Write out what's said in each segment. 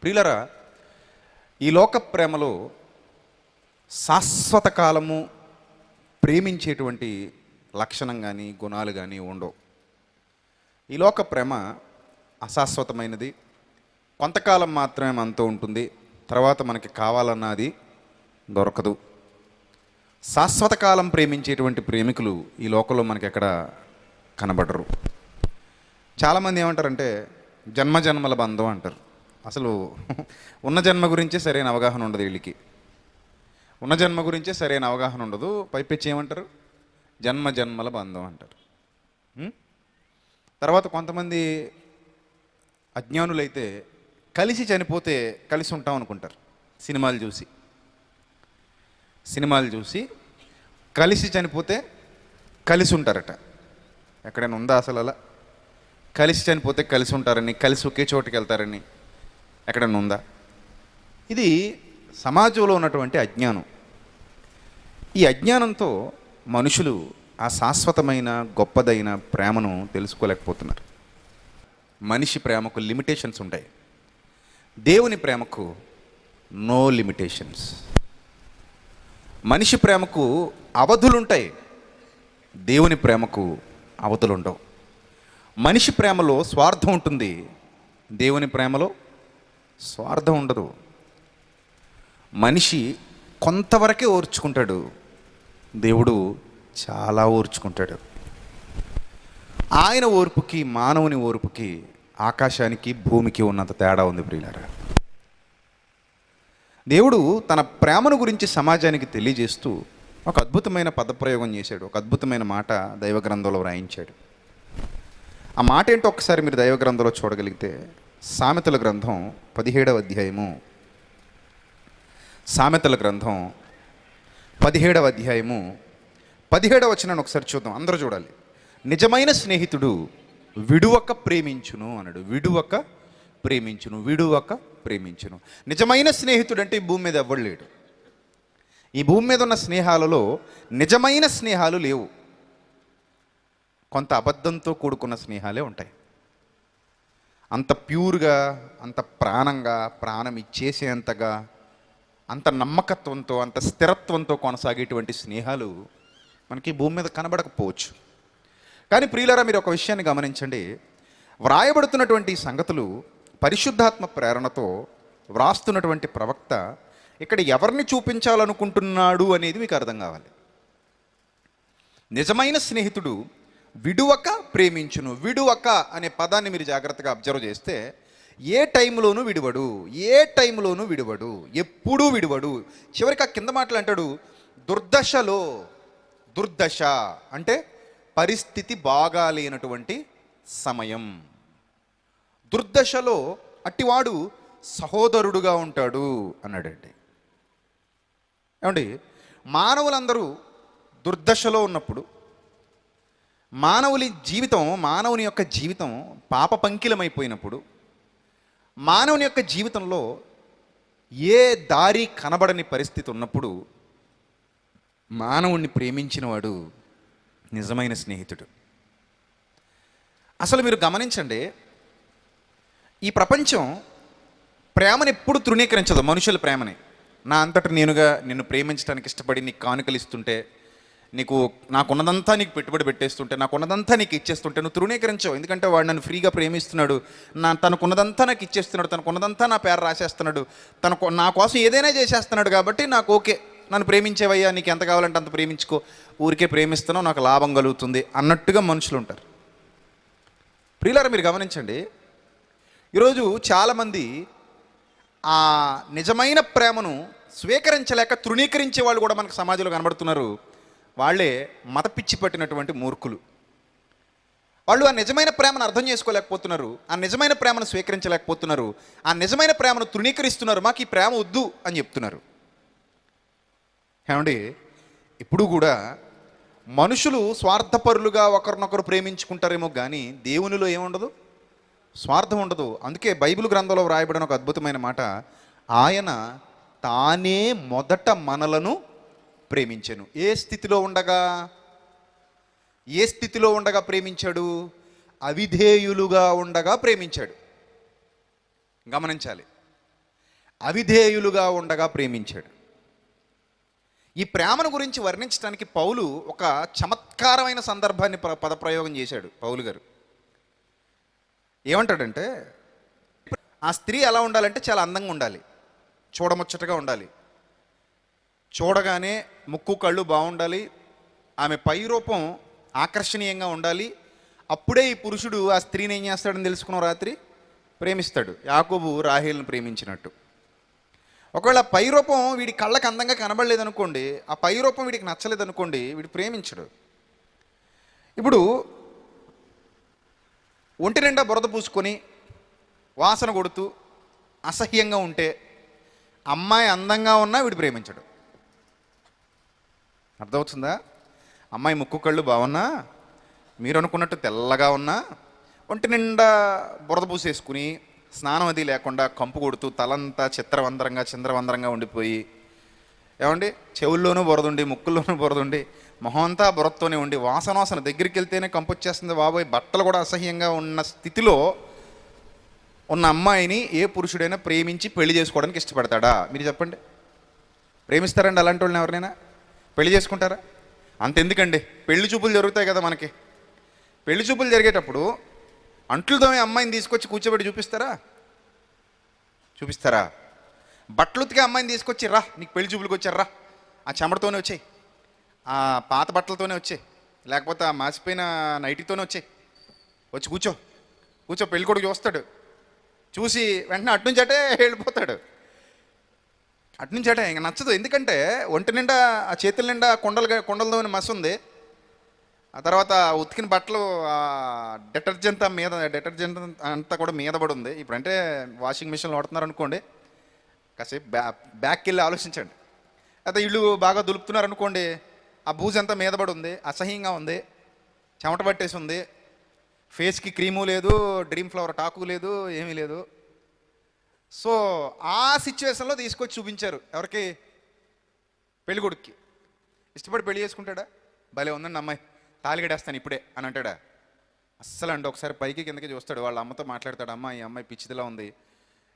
ప్రియులరా, ఈ లోక ప్రేమలో శాశ్వత కాలము ప్రేమించేటువంటి లక్షణం కానీ గుణాలు కానీ ఉండవు. ఈ లోక ప్రేమ అశాశ్వతమైనది, కొంతకాలం మాత్రమే మనతో ఉంటుంది, తర్వాత మనకి కావాలన్నది దొరకదు. శాశ్వత కాలం ప్రేమించేటువంటి ప్రేమికులు ఈ లోకంలో మనకి ఎక్కడ కనబడరు. చాలామంది ఏమంటారంటే జన్మజన్మల బంధం అంటారు. అసలు ఉన్న జన్మ గురించే సరైన అవగాహన ఉండదు వీళ్ళకి. ఉన్న జన్మ గురించే సరైన అవగాహన ఉండదు. పైపెచ్చి ఏమంటారు? జన్మజన్మల బంధం అంటారు. తర్వాత కొంతమంది అజ్ఞానులైతే కలిసి చనిపోతే కలిసి ఉంటాం అనుకుంటారు. సినిమాలు చూసి కలిసి చనిపోతే కలిసి ఉంటారట. ఎక్కడైనా ఉందా అసలు అలా? కలిసి చనిపోతే కలిసి ఉంటారని, కలిసి ఒకే చోటుకి వెళ్తారని ఎక్కడైనా ఉందా? ఇది సమాజంలో ఉన్నటువంటి అజ్ఞానం. ఈ అజ్ఞానంతో మనుషులు ఆ శాశ్వతమైన గొప్పదైన ప్రేమను తెలుసుకోలేకపోతున్నారు. మనిషి ప్రేమకు లిమిటేషన్స్ ఉంటాయి, దేవుని ప్రేమకు నో లిమిటేషన్స్. మనిషి ప్రేమకు అవధులుంటాయి, దేవుని ప్రేమకు అవధులుండవు. మనిషి ప్రేమలో స్వార్థం ఉంటుంది, దేవుని ప్రేమలో స్వార్థం ఉండదు. మనిషి కొంతవరకే ఓర్చుకుంటాడు, దేవుడు చాలా ఓర్చుకుంటాడు. ఆయన ఓర్పుకి మానవుని ఓర్పుకి ఆకాశానికి భూమికి ఉన్నంత తేడా ఉంది ప్రియులారా. దేవుడు తన ప్రేమను గురించి సమాజానికి తెలియజేస్తూ ఒక అద్భుతమైన పదప్రయోగం చేశాడు. ఒక అద్భుతమైన మాట దైవ గ్రంథంలో వ్రాయించాడు. ఆ మాట ఏంటో ఒకసారి మీరు దైవ గ్రంథంలో చూడగలిగితే, సామెతల గ్రంథం 17వ అధ్యాయము, సామెతల గ్రంథం 17వ అధ్యాయము 17వ వచనాన్ని ఒకసారి చూద్దాం, అందరూ చూడాలి. నిజమైన స్నేహితుడు విడువక ప్రేమించును అన్నాడు. విడువక ప్రేమించును. నిజమైన స్నేహితుడు అంటే ఈ భూమి మీద ఎవ్వడు లేడు. ఈ భూమి మీద ఉన్న స్నేహాలలో నిజమైన స్నేహాలు లేవు. కొంత అబద్ధంతో కూడుకున్న స్నేహాలే ఉంటాయి. అంత ప్యూర్గా, అంత ప్రాణంగా, ప్రాణం ఇచ్చేసేంతగా, అంత నమ్మకత్వంతో, అంత స్థిరత్వంతో కొనసాగేటువంటి స్నేహాలు మనకి భూమి మీద కనబడకపోవచ్చు. కానీ ప్రియులారా, మీరు ఒక విషయాన్ని గమనించండి. వ్రాయబడుతున్నటువంటి సంగతులు పరిశుద్ధాత్మ ప్రేరణతో వ్రాస్తున్నటువంటి ప్రవక్త ఇక్కడ ఎవరిని చూపించాలనుకుంటున్నాడు అనేది మీకు అర్థం కావాలి. నిజమైన స్నేహితుడు విడువక ప్రేమించును. విడువక అనే పదాన్ని మీరు జాగ్రత్తగా అబ్జర్వ్ చేస్తే, ఏ టైంలోనూ విడువడు, ఎప్పుడూ విడువడు. చివరికి ఆ కింద మాటలు అంటాడు, దుర్దశ అంటే పరిస్థితి బాగాలేనటువంటి సమయం. దుర్దశలో అట్టివాడు సహోదరుడుగా ఉంటాడు అన్నాడండి. ఏమండి, మానవులందరూ దుర్దశలో ఉన్నప్పుడు మానవుని యొక్క జీవితం పాప పంకిలమైపోయినప్పుడు, మానవుని యొక్క జీవితంలో ఏ దారి కనబడని పరిస్థితి ఉన్నప్పుడు మానవుణ్ణి ప్రేమించినవాడు నిజమైన స్నేహితుడు. అసలు మీరు గమనించండి, ఈ ప్రపంచం ప్రేమను ఎప్పుడు తృణీకరించదు. మనుషుల ప్రేమని నా అంతటి నేనుగా నిన్ను ప్రేమించడానికి ఇష్టపడి నీకు కానుకలు ఇస్తుంటే, నాకున్నదంతా నీకు పెట్టుబడి పెట్టేస్తుంటే, నాకున్నదంతా నీకు ఇచ్చేస్తుంటే నువ్వు తృణీకరించవు. ఎందుకంటే వాడు నన్ను ఫ్రీగా ప్రేమిస్తున్నాడు, తనకున్నదంతా నాకు ఇచ్చేస్తున్నాడు, తనకున్నదంతా నా పేరు రాసేస్తున్నాడు, నా కోసం ఏదైనా చేసేస్తున్నాడు, కాబట్టి నాకు ఓకే, నన్ను ప్రేమించేవయ్యా, నీకు ఎంత కావాలంటే అంత ప్రేమించుకో, ఊరికే ప్రేమిస్తున్నావు, నాకు లాభం కలుగుతుంది అన్నట్టుగా మనుషులు ఉంటారు. ప్రియులారా, మీరు గమనించండి, ఈరోజు చాలామంది ఆ నిజమైన ప్రేమను స్వీకరించలేక తృణీకరించే వాళ్ళు కూడా మనకు సమాజంలో కనబడుతున్నారు. వాళ్ళే మత పిచ్చి పట్టినటువంటి మూర్ఖులు. వాళ్ళు ఆ నిజమైన ప్రేమను అర్థం చేసుకోలేకపోతున్నారు, ఆ నిజమైన ప్రేమను స్వీకరించలేకపోతున్నారు, ఆ నిజమైన ప్రేమను తృణీకరిస్తున్నారు. మాకు ఈ ప్రేమ వద్దు అని చెప్తున్నారు. ఏమండి, ఇప్పుడు కూడా మనుషులు స్వార్థపరులుగా ఒకరినొకరు ప్రేమించుకుంటారేమో కానీ దేవునిలో ఏముండదు, స్వార్థం ఉండదు. అందుకే బైబిల్ గ్రంథంలో వ్రాయబడిన ఒక అద్భుతమైన మాట, ఆయన తానే మొదట మనలను ప్రేమించెను. ఏ స్థితిలో ఉండగా ప్రేమించాడు? అవిధేయులుగా ఉండగా ప్రేమించాడు. గమనించాలి. అవిధేయులుగా ఉండగా ప్రేమించాడు. ఈ ప్రేమను గురించి వర్ణించడానికి పౌలు ఒక చమత్కారమైన సందర్భాన్ని పదప్రయోగం చేశాడు. పౌలు గారు ఏమంటాడంటే, ఆ స్త్రీ ఎలా ఉండాలంటే చాలా అందంగా ఉండాలి, చూడముచ్చటగా ఉండాలి, చూడగానే ముక్కు కళ్ళు బాగుండాలి, ఆమె పై రూపం ఆకర్షణీయంగా ఉండాలి. అప్పుడే ఈ పురుషుడు ఆ స్త్రీని ఏం చేస్తాడని తెలుసుకున్న రాత్రి ప్రేమిస్తాడు, యాకోబు రాహేలును ప్రేమించినట్టు. ఒకవేళ పై రూపం వీడి కళ్ళకి అందంగా కనబడలేదనుకోండి, ఆ పై రూపం వీడికి నచ్చలేదనుకోండి, వీడు ప్రేమించడు. ఇప్పుడు ఒంటి నిండా బురద పూసుకొని వాసన కొడుతూ అసహ్యంగా ఉంటే అమ్మాయి అందంగా ఉన్నా వీడు ప్రేమించడు. అర్థమవుతుందా? అమ్మాయి ముక్కు కళ్ళు బాగున్నా, మీరు అనుకున్నట్టు తెల్లగా ఉన్నా, ఒంటి నిండా బురద పూసేసుకుని స్నానం అది లేకుండా కంపు కొడుతూ తలంతా చిందరవందరంగా ఉండిపోయి, ఏమండి చెవుల్లోనూ బురదుండి ముక్కుల్లోనూ బురదుండి మొహం అంతా బురదతోనే ఉండి వాసన దగ్గరికి వెళ్తేనే కంపు వచ్చేస్తుంది బాబోయ్, బట్టలు కూడా అసహ్యంగా ఉన్న స్థితిలో ఉన్న అమ్మాయిని ఏ పురుషుడైనా ప్రేమించి పెళ్లి చేసుకోవడానికి ఇష్టపడతాడా? మీరు చెప్పండి. ప్రేమిస్తారండి అలాంటి వాళ్ళని? ఎవరినైనా పెళ్లి చేసుకుంటారా? అంతెందుకండి, పెళ్లి చూపులు జరుగుతాయి కదా మనకి. పెళ్లి చూపులు జరిగేటప్పుడు అంట్లుతోనే అమ్మాయిని తీసుకొచ్చి కూర్చోబెట్టి చూపిస్తారా? బట్టలు ఉతికే అమ్మాయిని తీసుకొచ్చి రా నీకు పెళ్లి చూపులకు వచ్చారా, ఆ చెమటతోనే వచ్చాయి, ఆ పాత బట్టలతోనే వచ్చాయి, లేకపోతే ఆ మాసిపోయిన నైటీతోనే వచ్చి కూర్చో పెళ్లి కొడుకు చూస్తాడు. చూసి వెంటనే అట్నుంచటే వెళ్ళిపోతాడు. అట్నుంచటే ఇంక నచ్చదు. ఎందుకంటే ఒంటి నిండా ఆ చేతుల నిండా కొండలతోనే మసి ఉంది. ఆ తర్వాత ఉతికిన బట్టలు డిటర్జెంట్ అంతా కూడా మీద పడి ఉంది. ఇప్పుడంటే వాషింగ్ మిషన్లు వాడుతున్నారు అనుకోండి, కాసేపు బ్యాక్కి వెళ్ళి ఆలోచించండి. అయితే ఇల్లు బాగా దులుపుతున్నారు అనుకోండి, ఆ బూజంతా మీద పడి ఉంది, అసహ్యంగా ఉంది, చెమట పట్టేసి ఉంది, ఫేస్కి క్రీము లేదు, డ్రీమ్ ఫ్లవర్ టాకు లేదు, ఏమీ లేదు. సో ఆ సిచ్యువేషన్లో తీసుకొచ్చి చూపించారు. ఎవరికి? పెళ్లి కొడుక్కి. ఇష్టపడి పెళ్లి చేసుకుంటాడా? భలే ఉందండి అమ్మాయి, తాలిగడేస్తాను ఇప్పుడే అని అంటాడా? అస్సలు అండి. ఒకసారి పైకి కిందకి చూస్తాడు, వాళ్ళ అమ్మతో మాట్లాడతాడు, అమ్మ ఈ అమ్మాయి పిచ్చిదిలా ఉంది,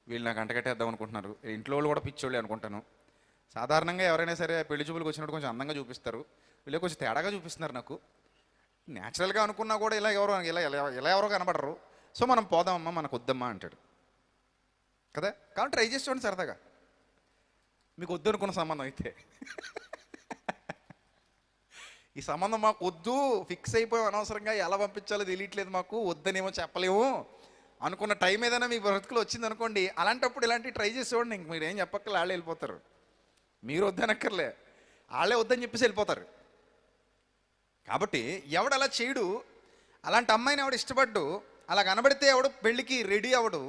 వీళ్ళు నాకు అంటగట్టేద్దాం అనుకుంటున్నారు, ఇంట్లో వాళ్ళు కూడా పిచ్చోళ్ళే అనుకుంటాను. సాధారణంగా ఎవరైనా సరే పెళ్లి చూపులకు వచ్చినప్పుడు కొంచెం అందంగా చూపిస్తారు, వీళ్ళు కొంచెం తేడాగా చూపిస్తున్నారు, నాకు న్యాచురల్గా అనుకున్నా కూడా ఇలా ఎవరో కనబడరు, సో మనం పోదామమ్మా, మనకు వద్దమ్మా అంటాడు కదా. కాబట్టి ట్రై చేసి చూడండి సరదాగా, మీకు వద్దు అనుకున్న సంబంధం అయితే. ఈ సంబంధం మాకు వద్దు, ఫిక్స్ అయిపోయి అనవసరంగా ఎలా పంపించాలో తెలియట్లేదు, మాకు వద్దనేమో చెప్పలేము అనుకున్న టైం ఏదైనా మీ బ్రతుకులో వచ్చింది అనుకోండి, అలాంటప్పుడు ఇలాంటివి ట్రై చేసి చూడండి. ఇంక మీరు ఏం చెప్పక్కర్లే, వాళ్ళే వెళ్ళిపోతారు. మీరు వద్దనక్కర్లే, వాళ్ళే వద్దని చెప్పేసి వెళ్ళిపోతారు. కాబట్టి ఎవడు అలా చేయడు, అలాంటి అమ్మాయిని ఎవడు ఇష్టపడ్డు, అలా కనబడితే ఎవడు పెళ్ళికి రెడీ అవడు.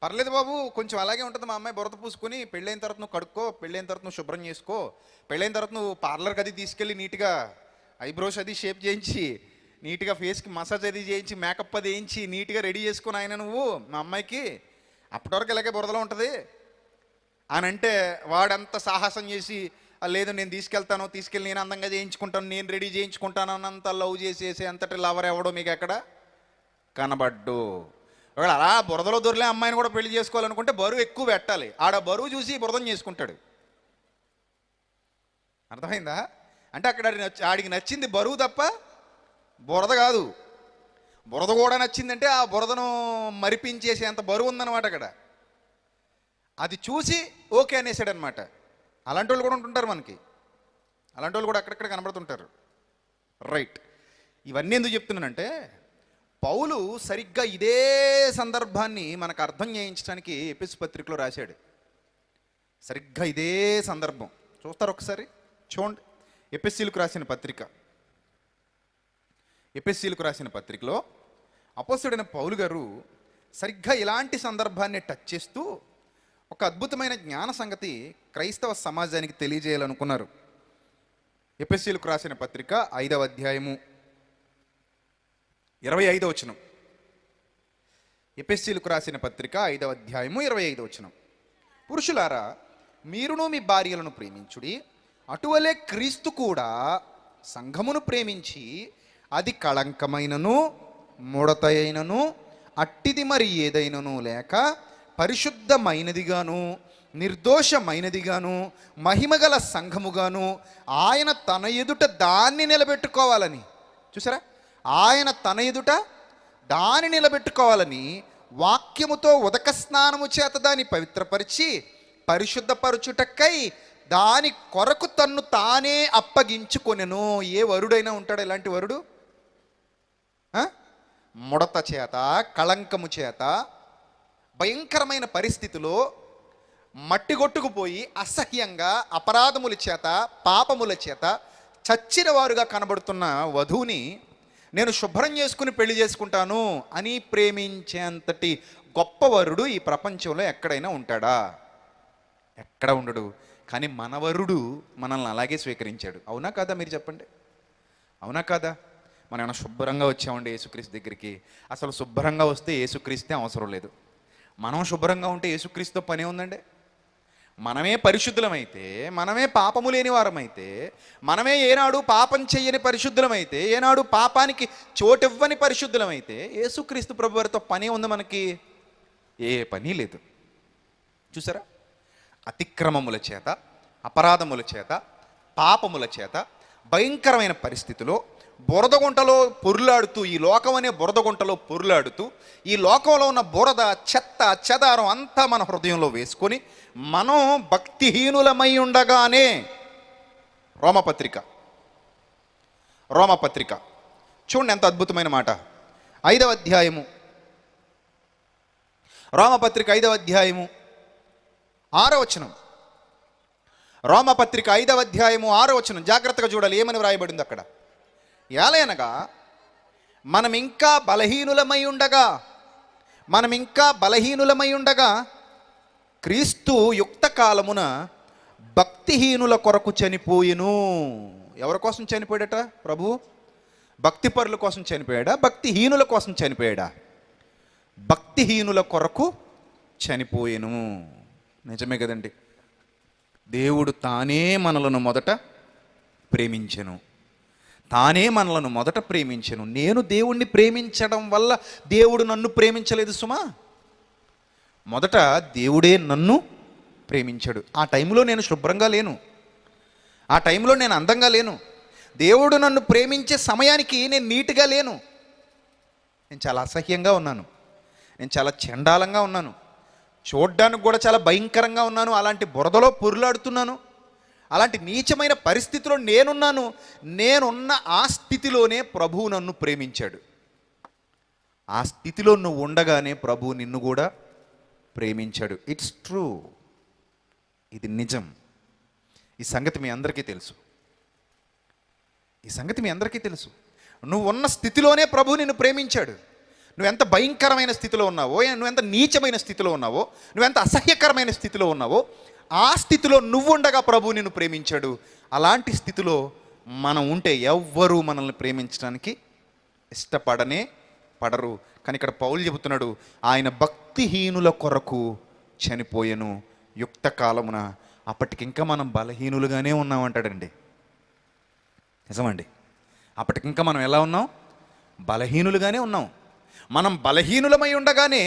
పర్లేదు బాబు, కొంచెం అలాగే ఉంటుంది మా అమ్మాయి, బురద పూసుకొని పెళ్ళైన తర్వాత నువ్వు కడుక్కో, పెళ్ళైన తర్వాత నువ్వు శుభ్రం చేసుకో, పెళ్ళైన తర్వాత నువ్వు పార్లర్కి అది తీసుకెళ్ళి నీట్గా ఐబ్రోస్ అది షేప్ చేయించి, నీట్గా ఫేస్కి మసాజ్ అది చేయించి, మేకప్ అది వేయించి నీట్గా రెడీ చేసుకుని ఆయన నువ్వు మా అమ్మాయికి, అప్పటి వరకు ఇలాగే బురదలో ఉంటుంది అని అంటే, వాడంత సాహసం చేసి లేదు నేను తీసుకెళ్ళి నేను అందంగా చేయించుకుంటాను, నేను రెడీ చేయించుకుంటాను అన్నంత లవ్ చేసేసి అంతటి లవర్ ఎవడో మీకు ఎక్కడ కనబడ్డు. ఒకవేళ అలా బురదలో దొరిలే అమ్మాయిని కూడా పెళ్లి చేసుకోవాలనుకుంటే బరువు ఎక్కువ పెట్టాలి, ఆడ బరువు చూసి బురదం చేసుకుంటాడు. అర్థమైందా? అంటే అక్కడ ఆడికి నచ్చింది బరువు తప్ప బురద కాదు. బురద కూడా నచ్చిందంటే ఆ బురదను మరిపించేసేంత బరువు ఉందన్నమాట అక్కడ. అది చూసి ఓకే అనేసాడు అనమాట. అలాంటి వాళ్ళు కూడా ఉంటుంటారు మనకి, అలాంటి వాళ్ళు కూడా అక్కడక్కడ కనబడుతుంటారు. రైట్. ఇవన్నీ ఎందుకు చెప్తున్నానంటే, పౌలు సరిగ్గా ఇదే సందర్భాన్ని మనకు అర్థం చేయించడానికి ఎఫెసు పత్రికలో రాశాడు. సరిగ్గా ఇదే సందర్భం చూస్తారు ఒకసారి చూడండి. ఎఫెసీయులకు రాసిన పత్రికలో అపోస్తలుడైన పౌలు గారు సరిగ్గా ఇలాంటి సందర్భాన్ని టచ్ చేస్తూ ఒక అద్భుతమైన జ్ఞాన సంగతి క్రైస్తవ సమాజానికి తెలియజేయాలనుకున్నారు. ఎఫెసీయులకు రాసిన పత్రిక 5వ అధ్యాయము 25వ వచనం. ఎఫెసీయులకు రాసిన పత్రిక 5వ అధ్యాయము 25వ వచనం. పురుషులారా, మీరును మీ భార్యలను ప్రేమించుడి, అటువలే క్రీస్తు కూడా సంఘమును ప్రేమించి అది కళంకమైనను ముడత అయినను అట్టిది మరి ఏదైనను లేక పరిశుద్ధమైనదిగాను నిర్దోషమైనదిగాను మహిమగల సంఘముగాను ఆయన తన ఎదుట దాన్ని నిలబెట్టుకోవాలని. చూసారా, ఆయన తన ఎదుట దాన్ని నిలబెట్టుకోవాలని వాక్యముతో ఉదక స్నానము చేత దాన్ని పవిత్రపరిచి పరిశుద్ధపరచుటకై దాని కొరకు తన్ను తానే అప్పగించుకొనెను. ఏ వరుడైనా ఉంటాడు ఇలాంటి వరుడు? ముడత చేత, కళంకము చేత, భయంకరమైన పరిస్థితిలో మట్టి కొట్టుకుపోయి అసహ్యంగా అపరాధముల చేత పాపముల చేత చచ్చిన వారుగా కనబడుతున్న వధువుని నేను శుభ్రం చేసుకుని పెళ్లి చేసుకుంటాను అని ప్రేమించేంతటి గొప్ప వరుడు ఈ ప్రపంచంలో ఎక్కడైనా ఉంటాడా? ఎక్కడ ఉండడు. కానీ మన వరుడు మనల్ని అలాగే స్వీకరించాడు. అవునా కాదా? మీరు చెప్పండి, అవునా కాదా? మనం ఏమైనా శుభ్రంగా వచ్చామండి యేసుక్రీస్తు దగ్గరికి? అసలు శుభ్రంగా వస్తే యేసుక్రీస్తే అవసరం లేదు. మనం శుభ్రంగా ఉంటే యేసుక్రీస్తుతో పని ఉందండి? మనమే పరిశుద్ధులమైతే, మనమే పాపము లేని వారమైతే, మనమే ఏనాడు పాపం చెయ్యని పరిశుద్ధులమైతే, ఏనాడు పాపానికి చోటివ్వని పరిశుద్ధులమైతే యేసుక్రీస్తు ప్రభువారితో పని ఉంది మనకి? ఏ పని లేదు. చూసారా, అతిక్రమముల చేత, అపరాధముల చేత, పాపముల చేత భయంకరమైన పరిస్థితిలో బురదగుంటలో పొరులాడుతూ, ఈ లోకం అనే బురదగుంటలో పొరులాడుతూ, ఈ లోకంలో ఉన్న బురద చెత్త చెదారం అంతా మన హృదయంలో వేసుకొని మనం భక్తిహీనులమై ఉండగానే రోమపత్రిక చూడండి ఎంత అద్భుతమైన మాట. 5వ అధ్యాయము, రోమపత్రిక 5వ అధ్యాయము 6వ వచనం. రోమపత్రిక 5వ అధ్యాయము 6వ వచనం జాగ్రత్తగా చూడాలి ఏమని వ్రాయబడింది అక్కడ. ఏలయనగా మనం ఇంకా బలహీనులమై ఉండగా క్రీస్తు యుక్త కాలమున భక్తిహీనుల కొరకు చనిపోయెను. ఎవరి కోసం చనిపోయాడట ప్రభు? భక్తిపరుల కోసం చనిపోయాడా? భక్తిహీనుల కోసం చనిపోయాడా? భక్తిహీనుల కొరకు చనిపోయెను. నిజమే కదండి. దేవుడు తానే మనలను మొదట ప్రేమించెను. నేను దేవుణ్ణి ప్రేమించడం వల్ల దేవుడు నన్ను ప్రేమించలేదు సుమా. మొదట దేవుడే నన్ను ప్రేమించాడు. ఆ టైంలో నేను శుభ్రంగా లేను, ఆ టైంలో నేను అందంగా లేను. దేవుడు నన్ను ప్రేమించే సమయానికి నేను నీట్గా లేను. నేను చాలా అసహ్యంగా ఉన్నాను, నేను చాలా చండాలంగా ఉన్నాను, చూడ్డానికి కూడా చాలా భయంకరంగా ఉన్నాను. అలాంటి బురదలో పొరులాడుతున్నాను. అలాంటి నీచమైన పరిస్థితిలో నేనున్న ఆ స్థితిలోనే ప్రభువు నన్ను ప్రేమించాడు. ఆ స్థితిలో నువ్వు ఉండగానే ప్రభువు నిన్ను కూడా ప్రేమించాడు. ఇట్స్ ట్రూ, ఇది నిజం. ఈ సంగతి మీ అందరికీ తెలుసు. నువ్వు ఉన్న స్థితిలోనే ప్రభువు నిన్ను ప్రేమించాడు. నువ్వెంత భయంకరమైన స్థితిలో ఉన్నావో, నువ్వెంత నీచమైన స్థితిలో ఉన్నావో, నువ్వెంత అసహ్యకరమైన స్థితిలో ఉన్నావో, ఆ స్థితిలో నువ్వు ఉండగా ప్రభువు నిన్ను ప్రేమించాడు. అలాంటి స్థితిలో మనం ఉంటే ఎవ్వరూ మనల్ని ప్రేమించడానికి పడరు. కానీ ఇక్కడ పౌలు చెబుతున్నాడు, ఆయన భక్తిహీనుల కొరకు చనిపోయెను యుక్త కాలమున. అప్పటికింకా మనం బలహీనులుగానే ఉన్నామంటాడండి. నిజమండి, అప్పటికింకా మనం ఎలా ఉన్నాం? బలహీనులుగానే ఉన్నాం. మనం బలహీనులమై ఉండగానే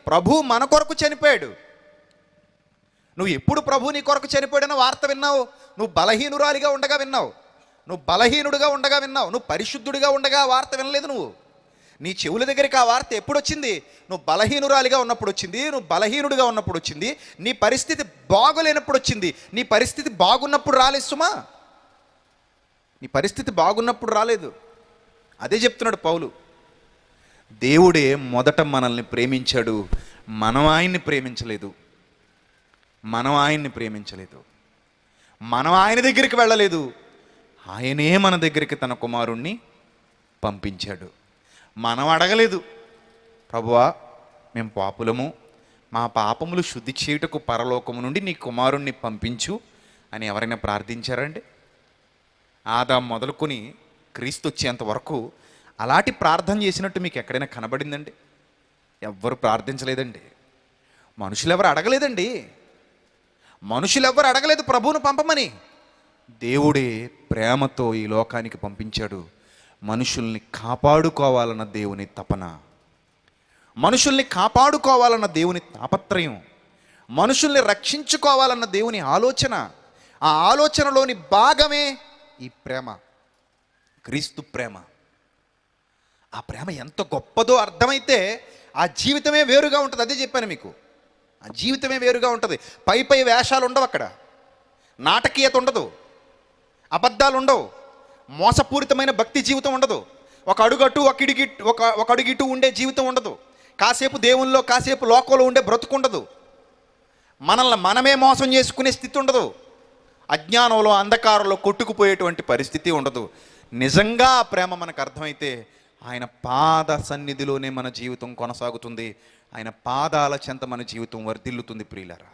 ప్రభు మన కొరకు చనిపోయాడు. నువ్వు ఎప్పుడు ప్రభు నీ కొరకు చనిపోయాడన్న వార్త విన్నావు? నువ్వు బలహీనురాలిగా ఉండగా విన్నావు, నువ్వు బలహీనుడిగా ఉండగా విన్నావు, నువ్వు పరిశుద్ధుడిగా ఉండగా ఆ వార్త వినలేదు. నువ్వు నీ చెవుల దగ్గరికి ఆ వార్త ఎప్పుడు వచ్చింది? నువ్వు బలహీనురాలిగా ఉన్నప్పుడు వచ్చింది, నువ్వు బలహీనుడిగా ఉన్నప్పుడు వచ్చింది, నీ పరిస్థితి బాగోలేనప్పుడు వచ్చింది. నీ పరిస్థితి బాగున్నప్పుడు రాలేదు సుమా, నీ పరిస్థితి బాగున్నప్పుడు రాలేదు. అదే చెప్తున్నాడు పౌలు. దేవుడే మొదట మనల్ని ప్రేమించాడు, మనం ఆయన్ని ప్రేమించలేదు. మనం ఆయన దగ్గరికి వెళ్ళలేదు. ఆయనే మన దగ్గరికి తన కుమారుణ్ణి పంపించాడు. మనం అడగలేదు, ప్రభువా మేము పాపులము, మా పాపములు శుద్ధి చేయుటకు పరలోకము నుండి నీ కుమారుణ్ణి పంపించు అని ఎవరైనా ప్రార్థించారండి? ఆదాం మొదలుకొని క్రీస్తు వచ్చేంత వరకు అలాంటి ప్రార్థన చేసినట్టు మీకు ఎక్కడైనా కనబడిందండి? ఎవ్వరు ప్రార్థించలేదండి. మనుషులెవరు అడగలేదు ప్రభువును పంపమని. దేవుడే ప్రేమతో ఈ లోకానికి పంపించాడు. మనుషుల్ని కాపాడుకోవాలన్న దేవుని తపన, మనుషుల్ని కాపాడుకోవాలన్న దేవుని తాపత్రయం, మనుషుల్ని రక్షించుకోవాలన్న దేవుని ఆలోచన, ఆ ఆలోచనలోని భాగమే ఈ ప్రేమ, క్రీస్తు ప్రేమ. ఆ ప్రేమ ఎంత గొప్పదో అర్థమైతే ఆ జీవితమే వేరుగా ఉంటుంది. అదే చెప్పాను మీకు, ఆ జీవితమే వేరుగా ఉంటుంది. పై పై వేషాలు ఉండవు, అక్కడ నాటకీయత ఉండదు, అబద్ధాలు ఉండవు, మోసపూరితమైన భక్తి జీవితం ఉండదు, ఒక అడుగటు ఒక అడుగిటు ఉండే జీవితం ఉండదు, కాసేపు దేవుల్లో కాసేపు లోకంలో ఉండే బ్రతుకుండదు, మనల్ని మనమే మోసం చేసుకునే స్థితి ఉండదు, అజ్ఞానంలో అంధకారంలో కొట్టుకుపోయేటువంటి పరిస్థితి ఉండదు. నిజంగా ఆ ప్రేమ మనకు అర్థమైతే ఆయన పాద సన్నిధిలోనే మన జీవితం కొనసాగుతుంది, ఆయన పాదాల చెంత మన జీవితం వర్ధిల్లుతుంది. ప్రియులారా,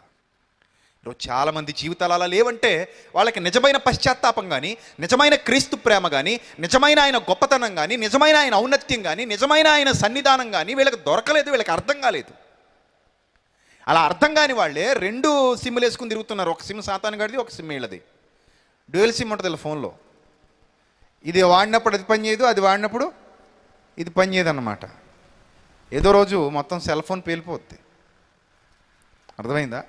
ఈరోజు చాలామంది జీవితాలు అలా లేవంటే వాళ్ళకి నిజమైన పశ్చాత్తాపం కానీ, నిజమైన క్రీస్తు ప్రేమ కానీ, నిజమైన ఆయన గొప్పతనం కానీ, నిజమైన ఆయన ఔన్నత్యం కానీ, నిజమైన ఆయన సన్నిధానం కానీ వీళ్ళకి దొరకలేదు, వీళ్ళకి అర్థం కాలేదు. అలా అర్థం కాని వాళ్ళే 2 సిమ్లు వేసుకుని తిరుగుతున్నారు. ఒక సిమ్ సాతాను గడిది, ఒక సిమ్ వీళ్ళది. డ్యూయల్ సిమ్ ఉంటుంది ఇలా ఫోన్లో. ఇది వాడినప్పుడు అది పనిచేయదు, అది వాడినప్పుడు ఇది పనిచేయదు అన్నమాట. ఏదో రోజు మొత్తం సెల్ ఫోన్ పేలిపోద్ది. అర్థమైందా?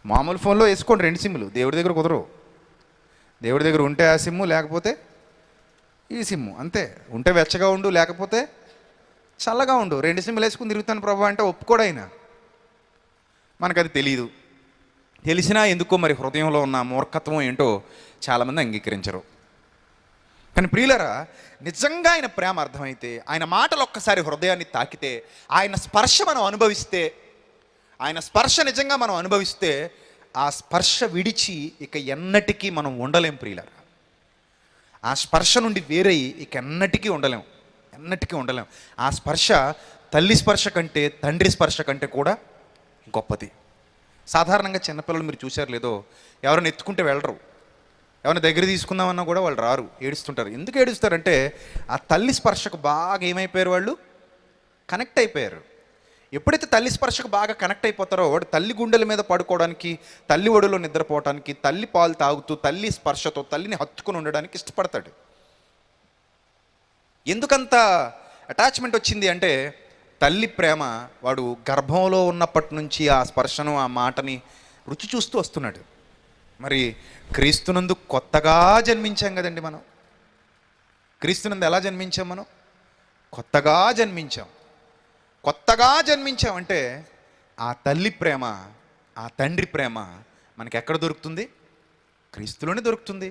మామూలు ఫోన్లో వేసుకోండి 2 సిమ్లు, దేవుడి దగ్గర కుదరవు. దేవుడి దగ్గర ఉంటే ఆ సిమ్ము, లేకపోతే ఈ సిమ్ము, అంతే. ఉంటే వెచ్చగా ఉండు, లేకపోతే చల్లగా ఉండు. 2 సిమ్లు వేసుకుని తిరుగుతాను ప్రభు అంటే ఒప్పుకోడైనా. మనకు అది తెలియదు. తెలిసినా ఎందుకో మరి హృదయంలో ఉన్న మూర్ఖత్వం ఏంటో చాలామంది అంగీకరించరు. కానీ ప్రియులరా, నిజంగా ఆయన ప్రేమ అర్థమైతే, ఆయన మాటలు ఒక్కసారి హృదయాన్ని తాకితే, ఆయన స్పర్శ మనం అనుభవిస్తే, ఆయన స్పర్శ నిజంగా మనం అనుభవిస్తే, ఆ స్పర్శ విడిచి ఇక ఎన్నటికీ మనం ఉండలేం ప్రియులారా. ఆ స్పర్శ నుండి వేరై ఇక ఎన్నటికీ ఉండలేం, ఎన్నటికీ ఉండలేం. ఆ స్పర్శ తల్లి స్పర్శ కంటే, తండ్రి స్పర్శ కంటే కూడా గొప్పది. సాధారణంగా చిన్నపిల్లలు మీరు చూశారు లేదో, ఎవరైనా ఎత్తుకుంటే వెళ్ళరు, ఎవరైనా దగ్గర తీసుకుందామన్నా కూడా వాళ్ళు రారు, ఏడుస్తుంటారు. ఎందుకు ఏడుస్తారంటే ఆ తల్లి స్పర్శకు బాగా ఏమైపోయారు, వాళ్ళు కనెక్ట్ అయిపోయారు. ఎప్పుడైతే తల్లి స్పర్శకు బాగా కనెక్ట్ అయిపోతారో వాడు తల్లి గుండెల మీద పడుకోవడానికి, తల్లి ఒడిలో నిద్రపోవడానికి, తల్లి పాలు తాగుతూ తల్లి స్పర్శతో తల్లిని హత్తుకుని ఉండడానికి ఇష్టపడతాడు. ఎందుకంత అటాచ్మెంట్ వచ్చింది అంటే, తల్లి ప్రేమ వాడు గర్భంలో ఉన్నప్పటి నుంచి ఆ స్పర్శను, ఆ మాటని రుచి చూస్తూ వస్తున్నాడు. మరి క్రీస్తునందు కొత్తగా జన్మించాం కదండి మనం. క్రీస్తునందు ఎలా జన్మించాం మనం? కొత్తగా జన్మించాం. కొత్తగా జన్మించామంటే ఆ తల్లి ప్రేమ, ఆ తండ్రి ప్రేమ మనకి ఎక్కడ దొరుకుతుంది? క్రీస్తులోనే దొరుకుతుంది.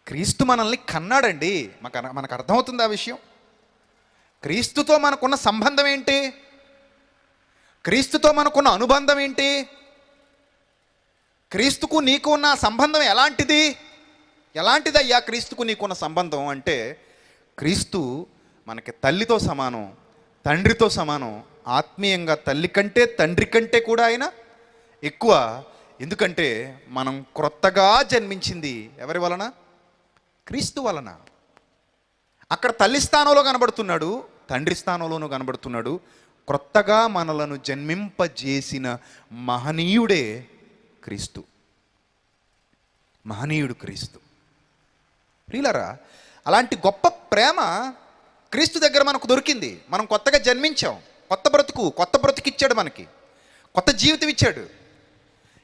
క్రీస్తు మనల్ని కన్నాడండి. మనకు అర్థమవుతుంది ఆ విషయం. క్రీస్తుతో మనకున్న సంబంధం ఏంటి? క్రీస్తుతో మనకున్న అనుబంధం ఏంటి? క్రీస్తుకు నీకు ఉన్న సంబంధం ఎలాంటిది? ఎలాంటిదయ్యా క్రీస్తుకు నీకున్న సంబంధం అంటే, క్రీస్తు మనకి తల్లితో సమానం, తండ్రితో సమానం. ఆత్మీయంగా తల్లి కంటే, తండ్రి కంటే కూడా ఆయన ఎక్కువ. ఎందుకంటే మనం క్రొత్తగా జన్మించింది ఎవరి వలన? క్రీస్తు వలన. అక్కడ తల్లి స్థానంలో కనబడుతున్నాడు, తండ్రి స్థానంలోనూ కనబడుతున్నాడు. క్రొత్తగా మనలను జన్మింపజేసిన మహనీయుడే క్రీస్తు. మహనీయుడు క్రీస్తు. ప్రియులారా, అలాంటి గొప్ప ప్రేమ క్రీస్తు దగ్గర మనకు దొరికింది. మనం కొత్తగా జన్మించాం, కొత్త బ్రతుకు ఇచ్చాడు, మనకి కొత్త జీవితం ఇచ్చాడు.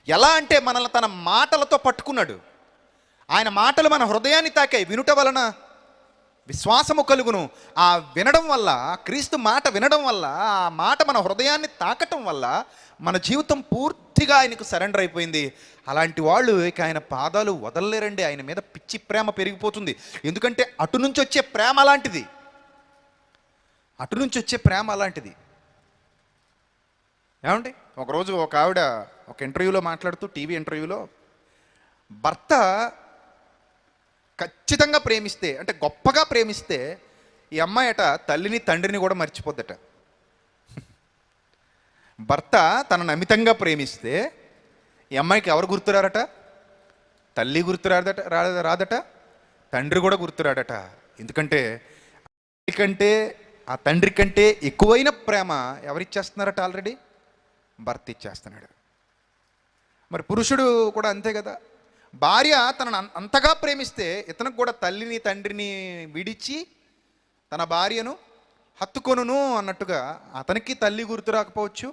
ఎలా అంటే మనల్ని తన మాటలతో పట్టుకున్నాడు. ఆయన మాటలు మన హృదయాన్ని తాకాయి. వినుట వలన విశ్వాసము కలుగును. ఆ వినడం వల్ల, క్రీస్తు మాట వినడం వల్ల, ఆ మాట మన హృదయాన్ని తాకటం వల్ల మన జీవితం పూర్తిగా ఆయనకు సరెండర్ అయిపోయింది. అలాంటి వాళ్ళు ఇక ఆయన పాదాలు వదలలేరండి. ఆయన మీద పిచ్చి ప్రేమ పెరిగిపోతుంది. ఎందుకంటే అటు నుంచి వచ్చే ప్రేమ అలాంటిది, అటు నుంచి వచ్చే ప్రేమ అలాంటిది. ఏమండి, ఒకరోజు ఒక ఆవిడ ఒక ఇంటర్వ్యూలో మాట్లాడుతూ, టీవీ ఇంటర్వ్యూలో, భర్త ఖచ్చితంగా ప్రేమిస్తే, అంటే గొప్పగా ప్రేమిస్తే, ఈ అమ్మాయి అట తల్లిని తండ్రిని కూడా మర్చిపోద్దట. భర్త తనను అమితంగా ప్రేమిస్తే ఈ అమ్మాయికి ఎవరు గుర్తురారట? తల్లి రాదట, తండ్రి కూడా గుర్తురాడట. ఎందుకంటే కంటే, ఆ తండ్రి కంటే ఎక్కువైన ప్రేమ ఎవరిచ్చేస్తున్నారట? ఆల్రెడీ భర్త ఇచ్చేస్తున్నాడు. మరి పురుషుడు కూడా అంతే కదా. భార్య తనను అంతగా ప్రేమిస్తే ఇతనికి కూడా తల్లిని తండ్రిని విడిచి తన భార్యను హత్తుకొనును అన్నట్టుగా అతనికి తల్లి గుర్తు రాకపోవచ్చు,